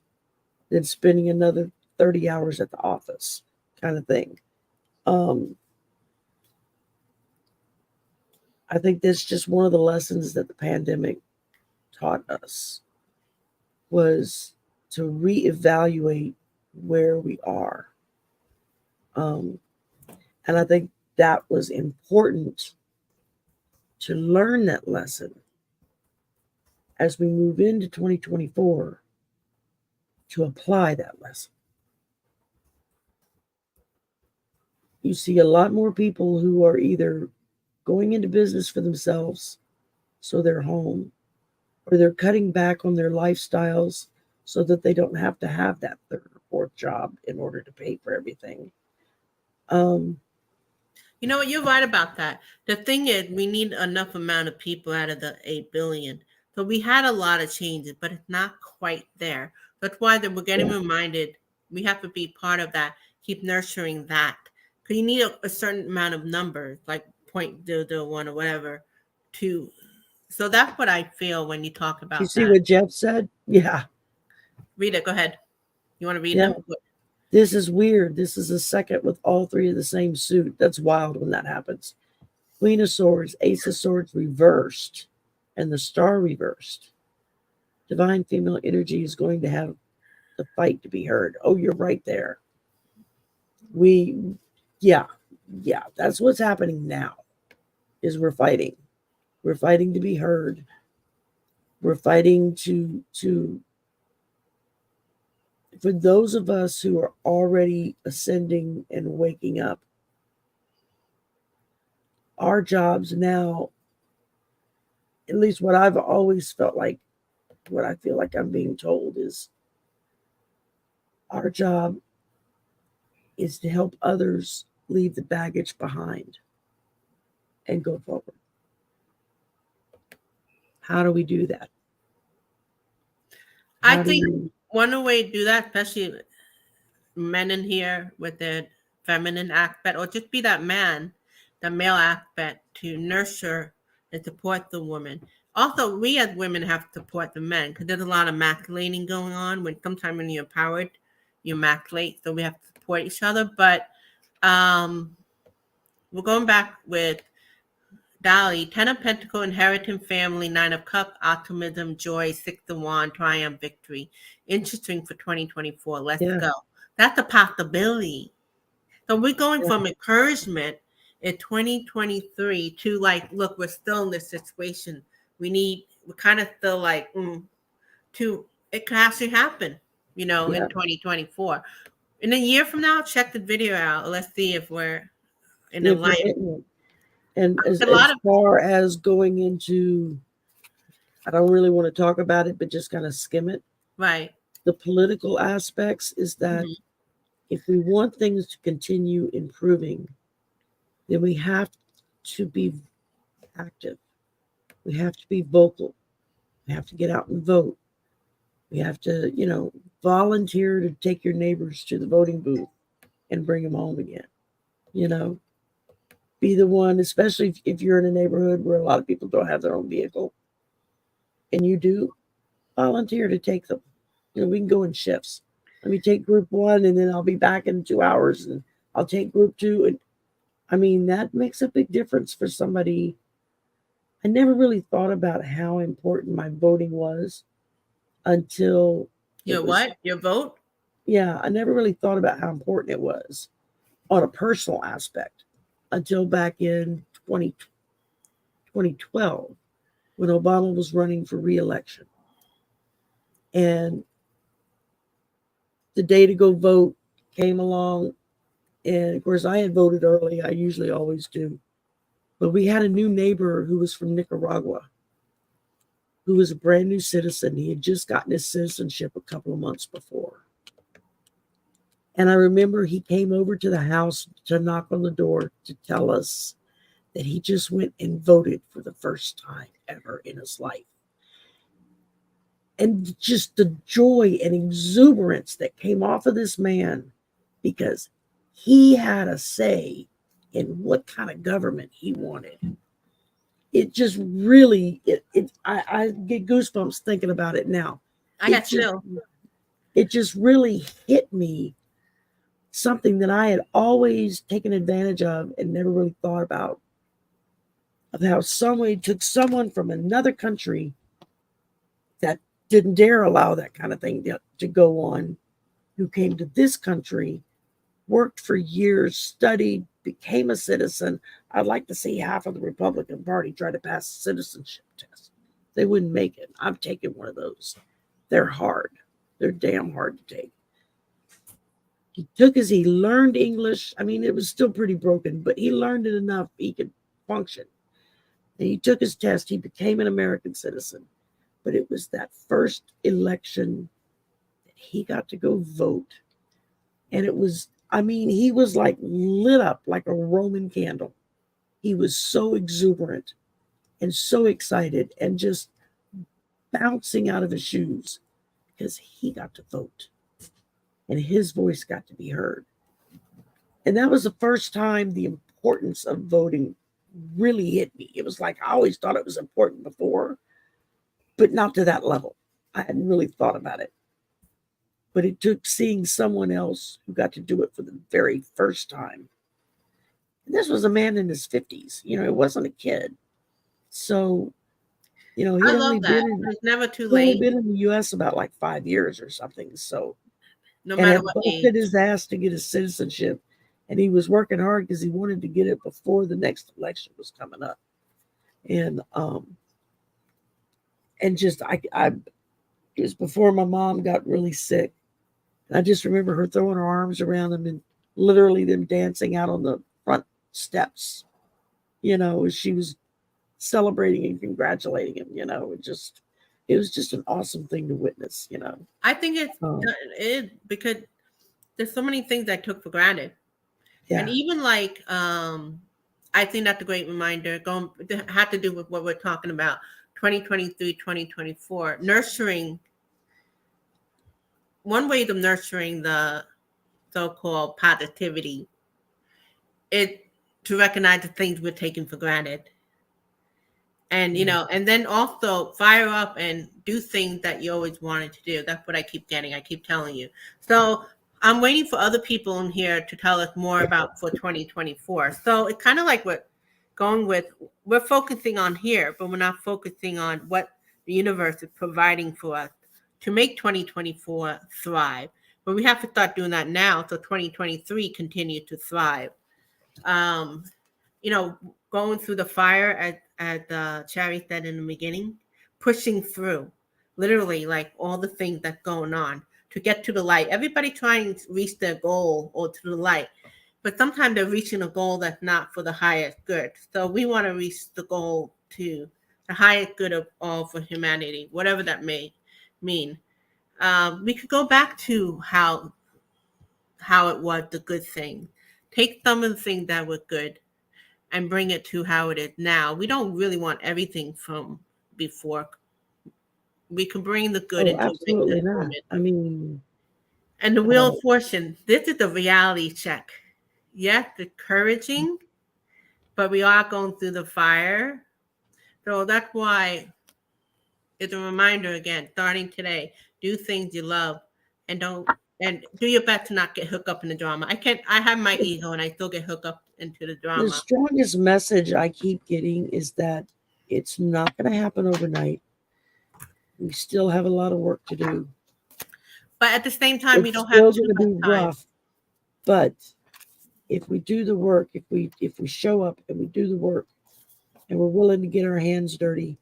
than spending another 30 hours at the office, kind of thing. I think that's just one of the lessons that the pandemic taught us, was to reevaluate where we are. And I think that was important to learn that lesson as we move into 2024, to apply that lesson. You see a lot more people who are either going into business for themselves, so they're home, or they're cutting back on their lifestyles so that they don't have to have that third or fourth job in order to pay for everything. You know what? You're right about that. The thing is, we need enough amount of people out of the 8 billion. So we had a lot of changes, but it's not quite there. That's why that we're getting reminded we have to be part of that, keep nurturing that. Because you need a certain amount of numbers, like 0.001 or whatever, to. So that's what I feel when you talk about You see that. what Jeff said? Yeah. Read it. Go ahead. You want to read Yeah. them? This is weird. This is a second with all three of the same suit. That's wild when that happens. Queen of Swords, Ace of Swords reversed, and the Star reversed. Divine female energy is going to have the fight to be heard. Oh, you're right there. Yeah, that's what's happening now, is we're fighting. We're fighting to be heard. We're fighting to for those of us who are already ascending and waking up, our jobs now, at least what I've always felt like, what I feel like I'm being told, is our job is to help others leave the baggage behind and go forward. How do we do that? I How do think we? one way to do that, especially men in here with their feminine aspect, or just be that man, the male aspect, to nurture and support the woman. Also, we as women have to support the men because there's a lot of masculating going on. When sometimes when you're empowered, you masculate, so we have to support each other. But um, we're going back with Dali, Ten of Pentacle, Inheritance, Family, Nine of Cups, Optimism, Joy, Six of Wand, Triumph, Victory. Interesting for 2024. Let's Yeah, go. That's a possibility. So we're going yeah, from encouragement in 2023 to like, look, we're still in this situation. We're kind of still like, to, it can actually happen, in yeah. 2024. In a year from now, check the video out. Let's see if we're in the If we're light. hitting it, and A lot as of, far as going into, I don't really want to talk about it, but just kind of skim it. right. The political aspects is that Mhm. if we want things to continue improving, then we have to be active. We have to be vocal. We have to get out and vote. We have to, volunteer to take your neighbors to the voting booth and bring them home again. You know, be the one, especially if you're in a neighborhood where a lot of people don't have their own vehicle and you do, volunteer to take them. We can go in shifts. Let me take group one and then I'll be back in 2 hours and I'll take group two. And I mean, that makes a big difference for somebody. I never really thought about how important my voting was until it Your was, what? Your vote? yeah, I never really thought about how important it was on a personal aspect until back in 2012 when Obama was running for reelection. And the day to go vote came along. And of course, I had voted early. I usually always do. But we had a new neighbor who was from Nicaragua, who was a brand new citizen. He had just gotten his citizenship a couple of months before. And I remember he came over to the house to knock on the door to tell us that he just went and voted for the first time ever in his life. And just the joy and exuberance that came off of this man because he had a say in what kind of government he wanted. It just really, I get goosebumps thinking about it now. I It got just, still. it just really hit me, something that I had always taken advantage of and never really thought about, of how someone took someone from another country that didn't dare allow that kind of thing to go on, who came to this country, worked for years, studied, became a citizen. I'd like to see half of the Republican Party try to pass a citizenship test. They wouldn't make it. I've taken one of those. They're hard. They're damn hard to take. He learned English. I mean, it was still pretty broken, but he learned it enough he could function. And he took his test. He became an American citizen. But it was that first election that he got to go vote. And it was, I mean, he was like lit up like a Roman candle. He was so exuberant and so excited and just bouncing out of his shoes because he got to vote and his voice got to be heard. And that was the first time the importance of voting really hit me. It was like I always thought it was important before, but not to that level. I hadn't really thought about it. But it took seeing someone else who got to do it for the very first time. And this was a man in his 50s. It wasn't a kid. So, I love that. It's never too he'd only late, been in the US about like 5 years or something. So, no and matter had what busted age. his ass to get his citizenship. And he was working hard because he wanted to get it before the next election was coming up. And just I it was before my mom got really sick. And I just remember her throwing her arms around him and literally them dancing out on the front steps, as she was celebrating and congratulating him. It was just an awesome thing to witness. I think Um, because there's so many things I took for granted. And yeah, even like I think that's a great reminder. Going had to do with what we're talking about. 2023, 2024, nurturing, one way of nurturing the so-called positivity is to recognize the things we're taking for granted. And and then also fire up and do things that you always wanted to do. That's what I keep getting. I keep telling you. So I'm waiting for other people in here to tell us more about for 2024. So it's kind of like what going with, we're focusing on here, but we're not focusing on what the universe is providing for us to make 2024 thrive. But we have to start doing that now so 2023 continue to thrive. Um, going through the fire, as Shari said in the beginning, pushing through, literally, like all the things that's going on to get to the light. Everybody trying to reach their goal or to the light, but sometimes they're reaching a goal that's not for the highest good. So we want to reach the goal to the highest good of all for humanity, whatever that may mean. We could go back to how it was the good thing. Take some of the things that were good and bring it to how it is now. We don't really want everything from before. We can bring the good Oh, into absolutely this not. moment. I mean, And the Wheel uh, of Fortune, this is a reality check. Yes, encouraging, but we are going through the fire. So that's why it's a reminder again, starting today, do things you love and don't and do your best to not get hooked up in the drama. I have my ego and I still get hooked up into the the drama. strongest message I keep getting is that it's not going to happen overnight. We still have a lot of work to do. But at the same time, we It's don't have still too going to much be time. rough, but if we do the work, if we show up and we do the work, and we're willing to get our hands dirty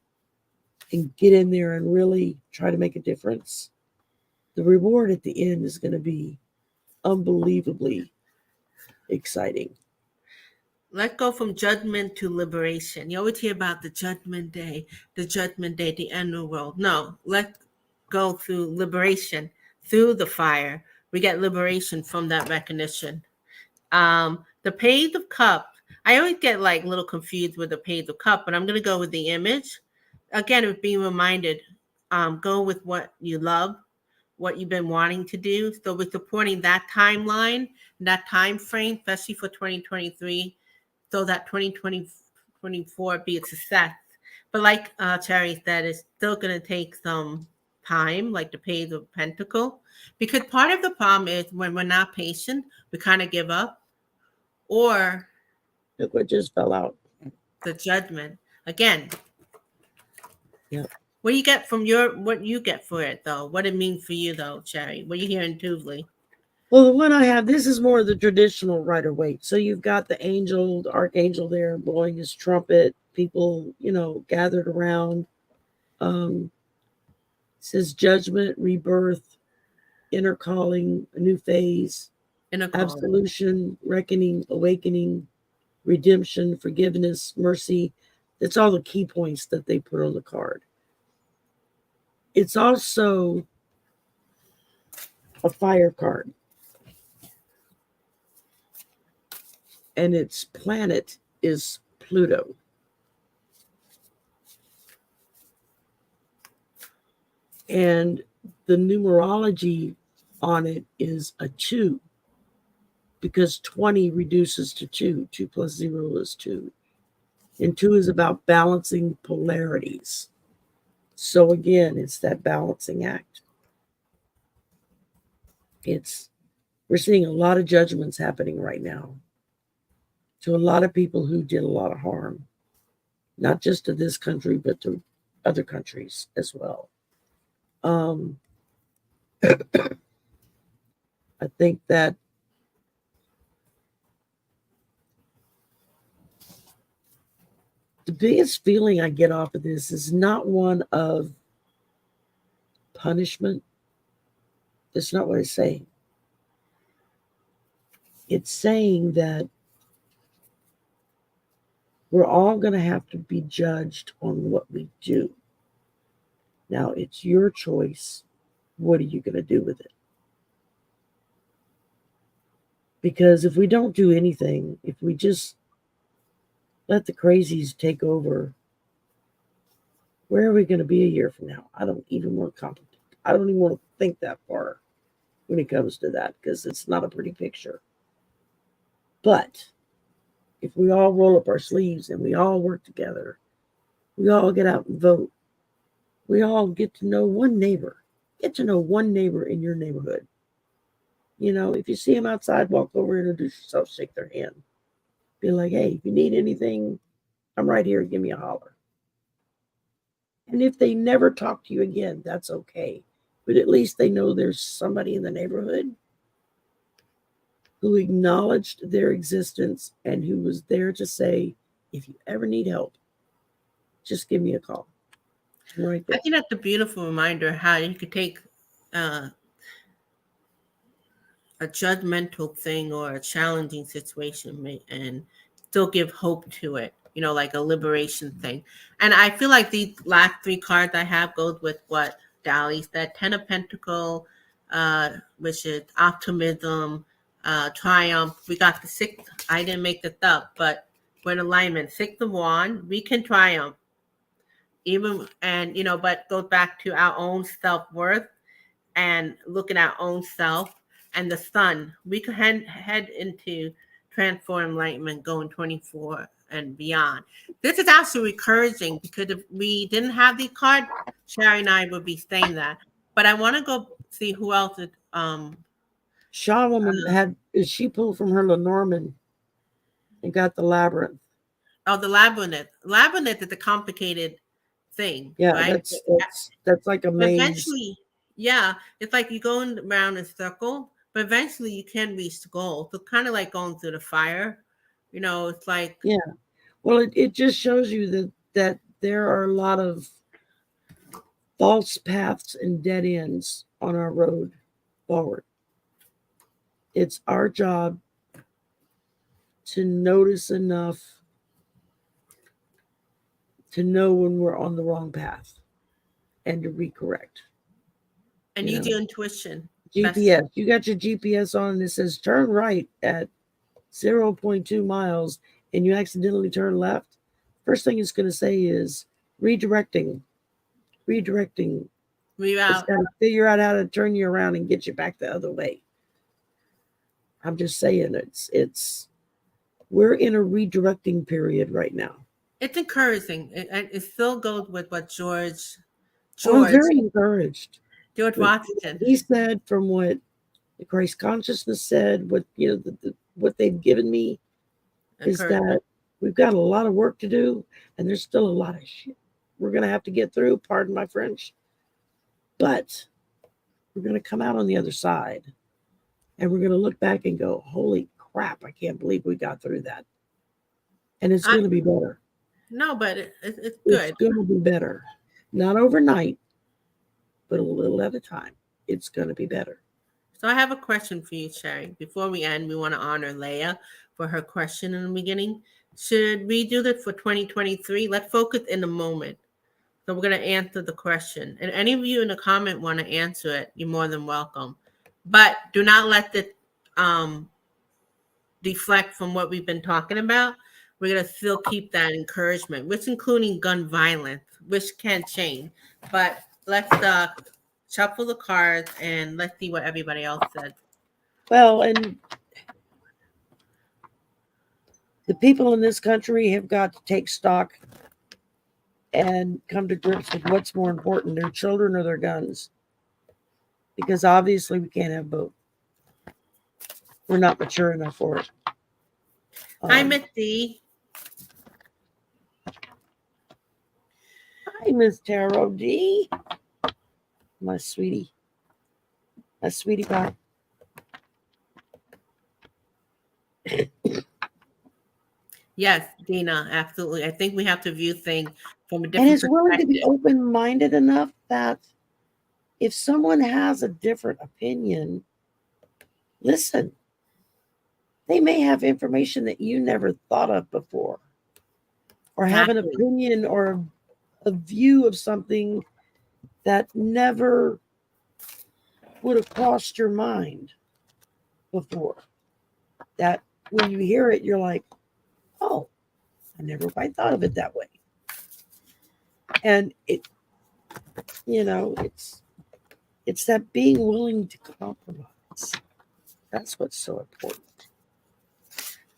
and get in there and really try to make a difference, the reward at the end is going to be unbelievably exciting. Let's go from judgment to liberation. You always hear about the judgment day, the end of the world. No, let's go through liberation, through the fire. We get liberation from that recognition. The Page of Cups. I always get like a little confused with the Page of Cups, but I'm gonna go with the image. Again, of being reminded, go with what you love, what you've been wanting to do. So we're supporting that timeline, that time frame, especially for 2023, so that 2024 be a success. But like Cherry said, it's still going to take some time, like the Page of Pentacle, because part of the problem is when we're not patient, we kind of give up, or Look what just fell out. the judgment. Again, Yeah. what you get for it though? What it means for you though, Cherry? What you hear intuitively? Well, the one I have, this is more of the traditional Rider Waite. So you've got the angel, the archangel there blowing his trumpet, people, gathered around. It says judgment, rebirth, inner calling, a new phase, In a call. absolution, reckoning, awakening, redemption, forgiveness, mercy. It's all the key points that they put on the card. It's also a fire card, and its planet is Pluto. And the numerology on it is a 2 because 20 reduces to 2. 2 plus 0 is 2. And 2 is about balancing polarities. So again, it's that balancing act. We're seeing a lot of judgments happening right now to a lot of people who did a lot of harm, not just to this country, but to other countries as well. I think that the biggest feeling I get off of this is not one of punishment. That's not what it's saying. It's saying that we're all going to have to be judged on what we do. Now, it's your choice. What are you going to do with it? Because if we don't do anything, if we just let the crazies take over, Where are we going to be a year from now? I don't even want to I don't even want to think that far when it comes to that, because it's not a pretty picture. But if we all roll up our sleeves and we all work together, we all get out and vote, we all get to know one neighbor. Get to know one neighbor in your neighborhood. You know, if you see them outside, walk over, introduce yourself, shake their hand. Be like, hey, if you need anything, I'm right here. Give me a holler. And if they never talk to you again, that's okay. But at least they know there's somebody in the neighborhood who acknowledged their existence and who was there to say, if you ever need help, just give me a call. I'm right I there. think that's a beautiful reminder how you could take uh, a judgmental thing or a challenging situation and still give hope to it, like a liberation thing. And I feel like these last three cards I have goes with what Dali said. Ten of Pentacle, which is optimism, triumph. We got the six. I didn't make this up, but we're in alignment. Six of Wand, we can triumph. Even, and but goes back to our own self-worth and looking at our own self. And the sun, we could head into transform enlightenment, going 24 and beyond. This is actually encouraging because if we didn't have the card, Shari and I would be saying that. But I want to go see who else is. Shaw woman she pulled from her Lenormand and got the labyrinth. Oh, the labyrinth. Labyrinth is a complicated thing, Yeah, right? that's like a But maze. eventually, yeah, it's like you're going around in a circle, but eventually you can reach the goal. So kind of like going through the fire. It's like, Yeah. Well, it just shows you that there are a lot of false paths and dead ends on our road forward. It's our job to notice enough to know when we're on the wrong path and to recorrect. and You use know, your intuition. That's GPS. You got your GPS on and it says turn right at 0.2 miles and you accidentally turn left. First thing it's going to say is redirecting. Redirecting. It's reroute. got to figure out how to turn you around and get you back the other way. I'm just saying it's we're in a redirecting period right now. It's encouraging. It still goes with what Well, I'm George, very encouraged George with what Washington he said, from what the Christ consciousness said, what what they've given me is encouraged. that we've got a lot of work to do, and there's still a lot of shit we're gonna have to get through. Pardon my French, but we're gonna come out on the other side, and we're gonna look back and go, "Holy crap! I can't believe we got through that." And it's I gonna be better. No, but it's It's good. gonna be better. Not overnight, but a little at a time. It's gonna be better. So I have a question for you, Sherry. Before we end, we want to honor Leah for her question in the beginning. Should we do this for 2023? Let's focus in the moment. So we're going to answer the question. And any of you in the comment want to answer it, you're more than welcome. But do not let it um, deflect from what we've been talking about. We're going to still keep that encouragement, which including gun violence, which can change. But let's shuffle the cards and let's see what everybody else said. Well, and the people in this country have got to take stock and come to grips with what's more important, their children or their guns. Because obviously we can't have both. We're not mature enough for it. Hi, Miss D. Hi, Miss Tarot D. My sweetie. My sweetie pie. Yes, Dina, absolutely. I think we have to view things from a And different is willing to be perspective. open-minded enough that if someone has a different opinion, listen. They may have information that you never thought of before, or have an Exactly. opinion or a view of something that never would have crossed your mind before. That when you hear it, you're like, oh, I never quite thought of it that way. And it's that being willing to compromise. That's what's so important.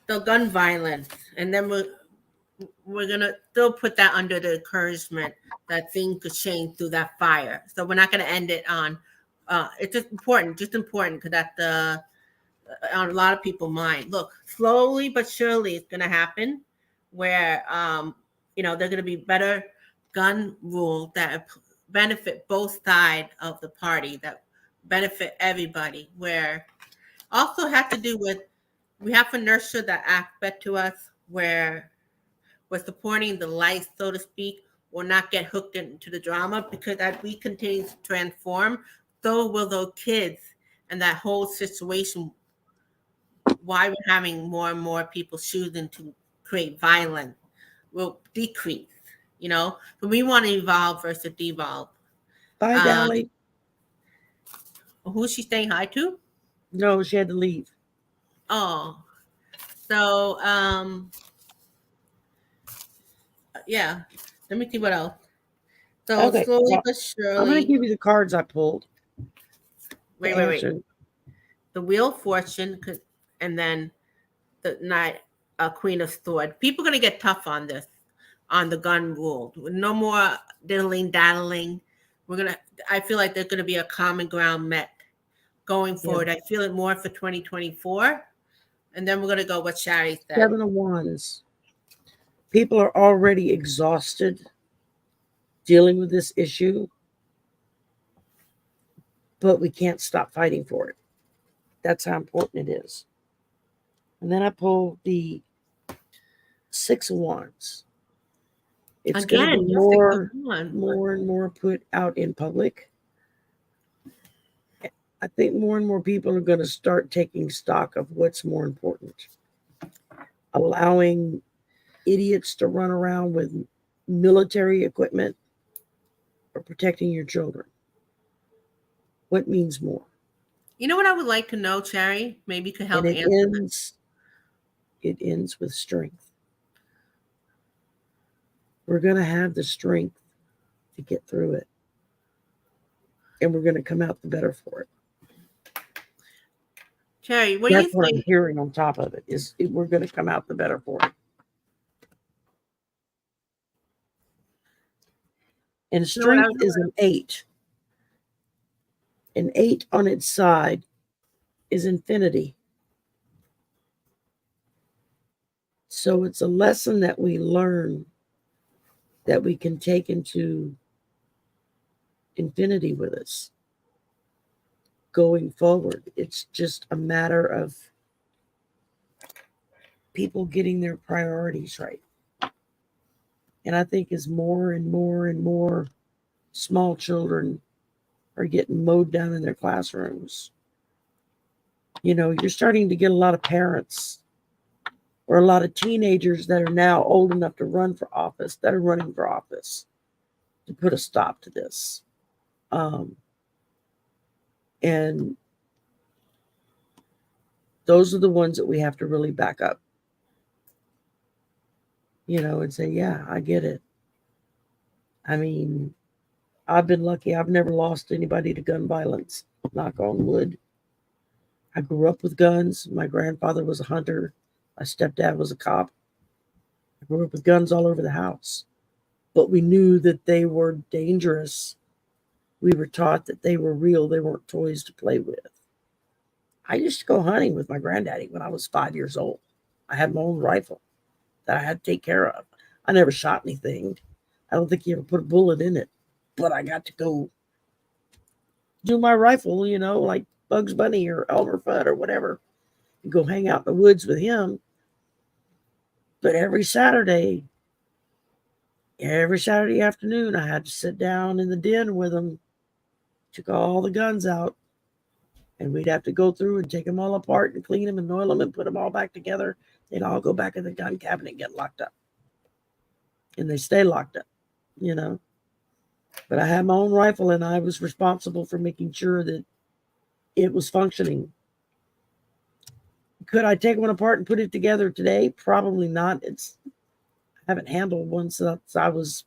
So gun violence, and then we're gonna still put that under the encouragement that things could change through that fire. So we're not gonna end it on. It's just important because that's the on a lot of people's mind. Look, slowly but surely, it's gonna happen, where there's gonna be better gun rules that benefit both sides of the party, that benefit everybody. Where also have to do with we have to nurture that aspect to us where we're supporting the light, so to speak, will not get hooked into the drama because as we continue to transform, so will those kids and that whole situation. Why we're having more and more people choosing to create violence will decrease. So we want to evolve versus devolve. Bye, Um, Dally. who's she saying hi to? No, she had to leave. Oh, so yeah. Let me see what else. So Okay, slowly well, but I'm going to surely. give you the cards I pulled to Wait. answer. The Wheel of Fortune, and then the Knight, Queen of Swords. People are gonna get tough on this, on the gun rule. No more diddling daddling. We're gonna. I feel like there's gonna be a common ground met going Yeah. forward. I feel it more for 2024, and then we're gonna go what Shari said. 7 of Wands. People are already exhausted dealing with this issue, but we can't stop fighting for it. That's how important it is. And then I pulled the 6 of Wands. It's going to Again, be you're 6 of more and more put out in public. I think more and more people are going to start taking stock of what's more important. Allowing idiots to run around with military equipment or protecting your children. What means more? You know what I would like to know, Shari? Maybe you could help And it answer ends with strength. We're going to have the strength to get through it. And we're going to come out the better for it. Shari, what do That's you what think? I'm hearing on top of it is we're going to come out the better for it. And strength is an 8. An 8 on its side is infinity. So it's a lesson that we learn that we can take into infinity with us going forward. It's just a matter of people getting their priorities right. And I think as more and more and more small children are getting mowed down in their classrooms, you're starting to get a lot of parents or a lot of teenagers that are now old enough to run for office that are running for office to put a stop to this. And those are the ones that we have to really back up, and say, yeah, I get it. I mean, I've been lucky. I've never lost anybody to gun violence, knock on wood. I grew up with guns. My grandfather was a hunter. My stepdad was a cop. I grew up with guns all over the house. But we knew that they were dangerous. We were taught that they were real. They weren't toys to play with. I used to go hunting with my granddaddy when I was 5 years old. I had my own rifle that I had to take care of. I never shot anything. I don't think he ever put a bullet in it. But I got to go do my rifle, like Bugs Bunny or Elmer Fudd or whatever, and go hang out in the woods with him. But every Saturday afternoon, I had to sit down in the den with him, took all the guns out, and we'd have to go through and take them all apart and clean them and oil them and put them all back together. They'd all go back in the gun cabinet and get locked up. And they stay locked up, But I had my own rifle, and I was responsible for making sure that it was functioning. Could I take one apart and put it together today? Probably not. I haven't handled one since I was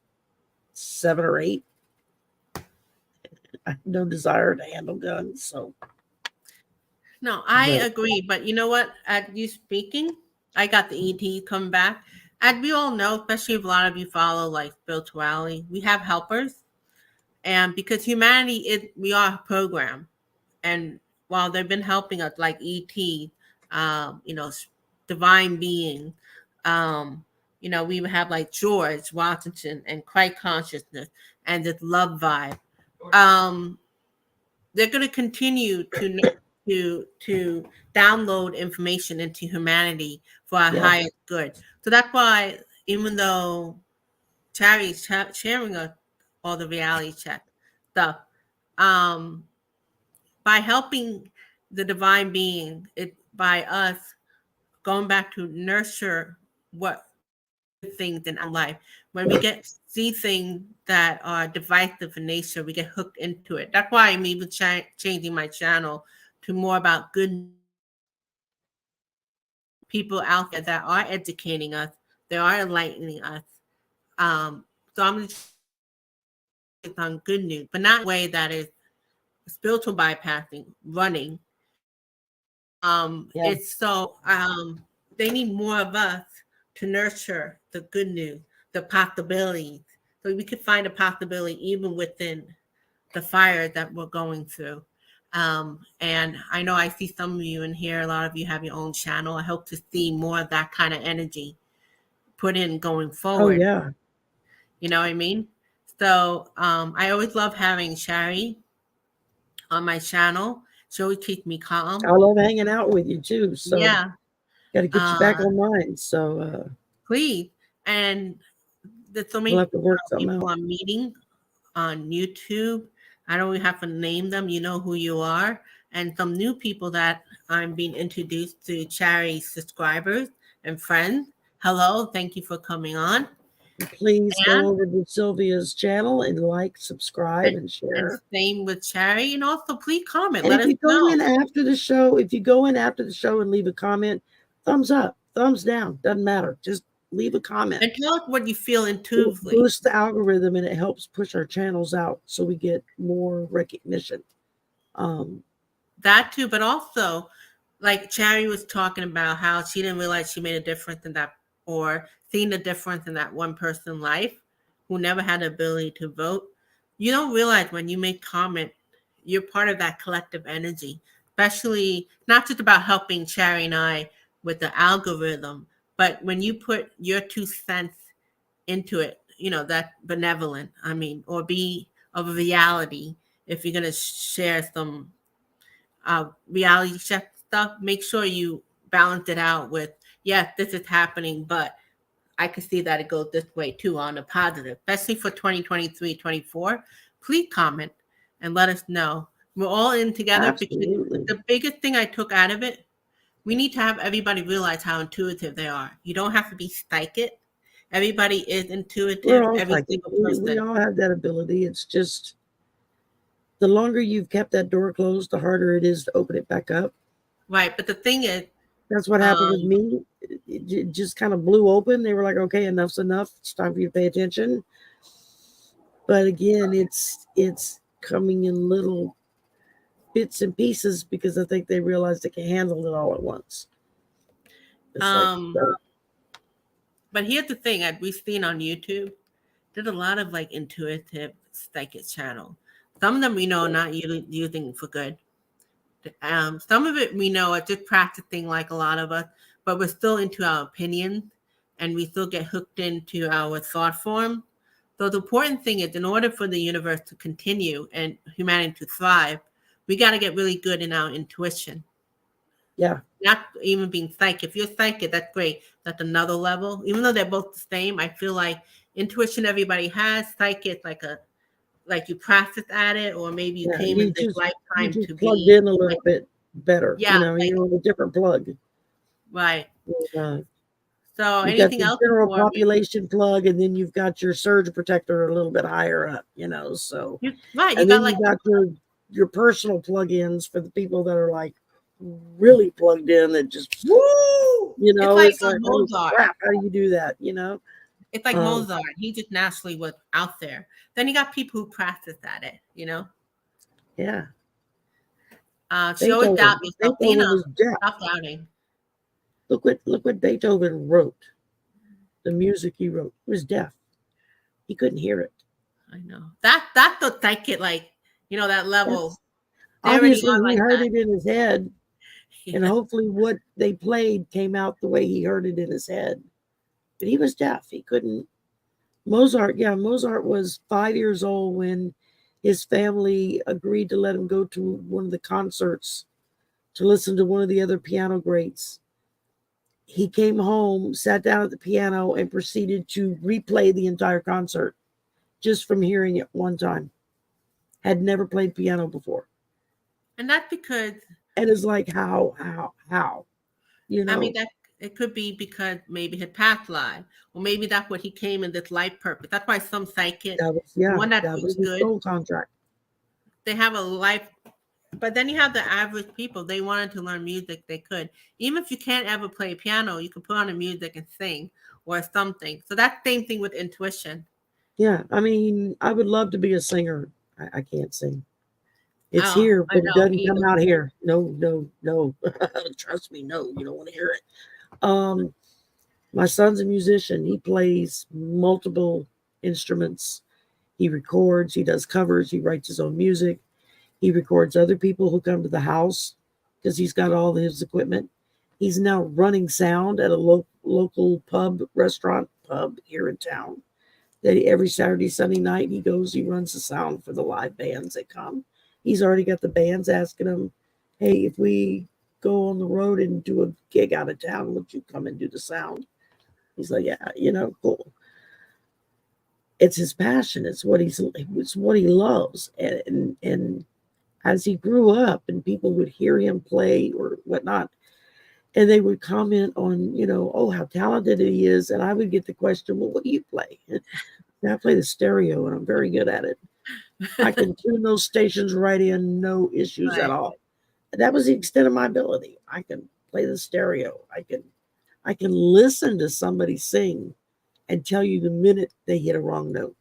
7 or 8. I have no desire to handle guns, so. No, I But agree. But you know what? At you speaking, I got the ET come back. And we all know, especially if a lot of you follow like spirituality, we have helpers. And because humanity is, we are a program. And while they've been helping us, like ET, you know, divine being, um, you know, we have like George Washington and Christ consciousness and this love vibe. Um, they're going to continue to download information into humanity for our yeah, highest good. So that's why, even though Chari's sharing us all the reality check stuff, um, by helping the divine being, it by us going back to nurture what good things in our life. When we get see things that are divisive in nature, we get hooked into it. That's why I'm even changing my channel to more about good people out there that are educating us, they are enlightening us. So I'm just on good news, but not in a way that is spiritual bypassing, running. yeah, It's so they need more of us to nurture the good news, the possibilities, so we could find a possibility even within the fire that we're going through. And I know I see some of you in here. A lot of you have your own channel. I hope to see more of that kind of energy put in going oh forward. yeah, You know what I mean? So I always love having Shari on my channel. She always keeps me calm. I love hanging out with you too. So Yeah. got to get you back Uh, on mine. So please. And there's so we'll many have to work something people out. I'm meeting on YouTube. I don't even have to name them. You know who you are. And some new people that I'm being introduced to charity subscribers and friends. Hello. Thank you for coming on. Please go And over to Sylvia's channel and like, subscribe, and, and and share. same with Charity. And also please comment. And Let if us you go know. in after the show, and leave a comment, thumbs up, thumbs down, doesn't matter. Just leave a comment. And tell us what you feel It intuitively. boosts the algorithm and it helps push our channels out so we get more recognition. That too, but also like Cherry was talking about how she didn't realize she made a difference in that, or seen the difference in that one person's life who never had the ability to vote. You don't realize when you make comment, you're part of that collective energy, especially not just about helping Cherry and I with the algorithm, but when you put your 2 cents into it, you know, that benevolent, I mean, or be of a reality. If you're going to share some reality check stuff, make sure you balance it out with, yes, this is happening, but I can see that it goes this way too on the positive, especially for 2023, 24. Please comment and let us know. We're all in together because Absolutely. the biggest thing I took out of it, we need to have everybody realize how intuitive they are. You don't have to be psychic. Everybody is We're intuitive, all every psychic. single We person. all have that ability. It's just the longer you've kept that door closed, the harder it is to open it back up. Right. But the thing is, That's what happened with um, me. It just kind of blew open. They were like, okay, enough's enough. It's time for you to pay attention. But again, it's coming in little bits and pieces because I think they realized they can handle it all at once. It's like, um, but here's the thing that we've seen on YouTube. There's a lot of like intuitive psychic channel. Some of them we know are not using for good. Some of it we know are just practicing like a lot of us, but we're still into our opinions and we still get hooked into our thought form. So the important thing is in order for the universe to continue and humanity to thrive, we got to get really good in our intuition. yeah, Not even being psychic. If you're psychic, that's great. That's another level. Even though they're both the same, I feel like intuition everybody has. Psychic like you practice at it, or maybe you yeah. came in this You lifetime to just plugged be in a like, little bit better. yeah, like You're on a different plug. right. Uh, So you've got anything the else general before we population plug, and then you've got your surge protector a little bit higher up. So, right, you and got then like you got your personal plugins for the people that are like really plugged in. That just woo! It's like it's a like, oh Mozart. crap, how do you do that? It's like Um, Mozart. He just naturally was out there. Then you got people who practice at it, yeah, She always doubt Beethoven. yourself. Beethoven was deaf. Stop doubting. Look what Beethoven wrote. The music he wrote. He was deaf. He couldn't hear it. I know. That the like it like, that level. That's They already obviously are he like heard that. it in his head, and Yeah. hopefully what they played came out the way he heard it in his head. But he was deaf. He couldn't. Mozart, yeah, Mozart was 5 years old when his family agreed to let him go to one of the concerts to listen to one of the other piano greats. He came home, sat down at the piano, and proceeded to replay the entire concert just from hearing it one time. Had never played piano before. And that's because And it's like, how? You I mean know, that it could be because maybe his past life, or maybe that's what he came in this life purpose. That's why some psychics, the one that that looks was his good, soul contract. they have a life. But then you have the average people. They wanted to learn music. They could, even if you can't ever play piano, you can put on the music and sing or something. So that's the same thing with intuition. Yeah, I mean, I would love to be a singer. I can't sing. It's Oh, here, I but it know. doesn't Me come either. out here. No, no, no. Trust me, no, you don't want to hear it. Um, my son's a musician. He plays multiple instruments. He records, he does covers, he writes his own music. He records other people who come to the house because he's got all his equipment. He's now running sound at a local pub here in town. That every Saturday, Sunday night, he runs the sound for the live bands that come. He's already got the bands asking him, hey, if we go on the road and do a gig out of town, would you come and do the sound? He's like, yeah, cool. It's his passion. It's what he loves. And as he grew up and people would hear him play or whatnot, and they would comment on, oh, how talented he is. And I would get the question, well, what do you play? And I play the stereo and I'm very good at it. I can tune those stations right in, no issues at Right. all. That was the extent of my ability. I can play the stereo. I can listen to somebody sing and tell you the minute they hit a wrong note.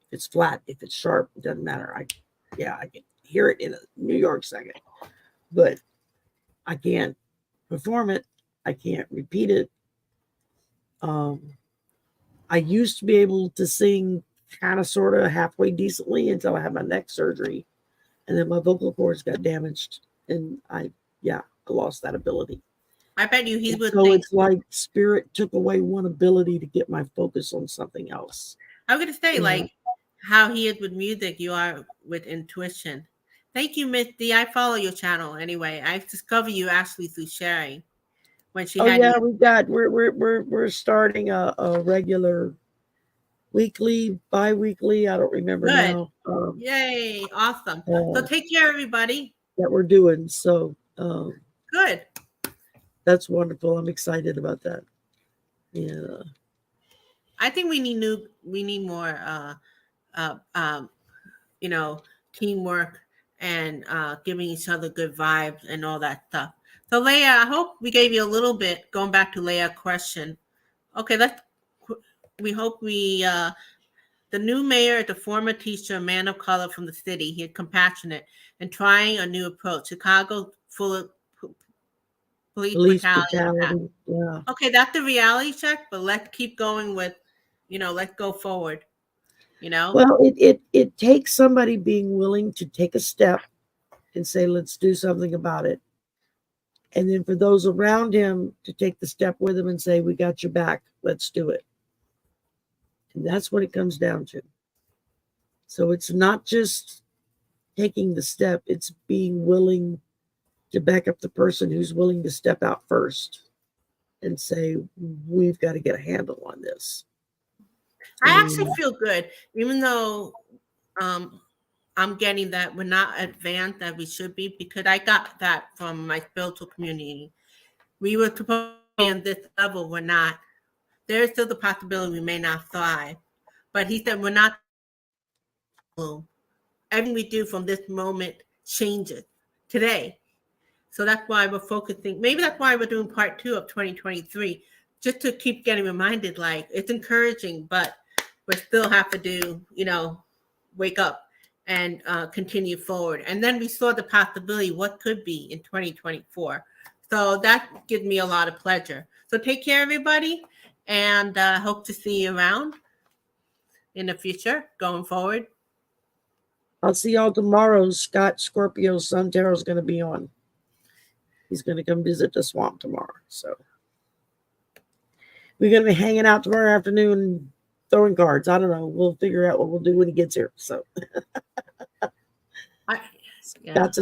If it's flat, if it's sharp, it doesn't matter. I can hear it in a New York second, but I can't perform it. I can't repeat it. Um, I used to be able to sing kind of sort of halfway decently until I had my neck surgery, and then my vocal cords got damaged, and I lost that ability. I bet you he And would so think. it's like spirit took away one ability to get my focus on something else. I'm gonna say And like how he is with music, you are with intuition. Thank you, Miss D. I follow your channel anyway. I discovered you actually through Shari when she oh had you. yeah, we're starting a regular weekly, bi-weekly, I don't remember Good. now. Yay. Awesome. So Uh, take care, everybody. that we're doing. So Good. that's wonderful. I'm excited about that. Yeah. I think we need more uh um you know, teamwork and giving each other good vibes and all that stuff. So Leah, I hope we gave you a little bit going back to Leah's question. Okay, we hope we the new mayor is a former teacher, a man of color from the city. He is compassionate and trying a new approach. Chicago full of police Police brutality. brutality. Yeah. Okay, that's the reality check, but let's keep going with, let's go forward, you know? Well, it takes somebody being willing to take a step and say, let's do something about it. And then for those around him to take the step with him and say, we got your back, let's do it. And that's what it comes down to. So it's not just taking the step, it's being willing to back up the person who's willing to step out first and say, we've got to get a handle on this. I I mean, actually feel good, even though um, I'm getting that we're not advanced as we should be, because I got that from my spiritual community. We were supposed to be on this level, we're not. There is still the possibility we may not thrive. But he said we're not alone. Everything we do from this moment changes today. So that's why we're focusing. Maybe that's why we're doing part 2 of 2023 just to keep getting reminded, like it's encouraging, but we still have to do, wake up and continue forward. And then we saw the possibility what could be in 2024. So that gives me a lot of pleasure. So take care, everybody, and hope to see you around in the future going forward. I'll see y'all tomorrow. Scott Scorpio Sun Tarot is going to be on. He's going to come visit the swamp tomorrow. So we're going to be hanging out tomorrow afternoon, throwing cards. I don't know. We'll figure out what we'll do when he gets here. So Yeah. Scott's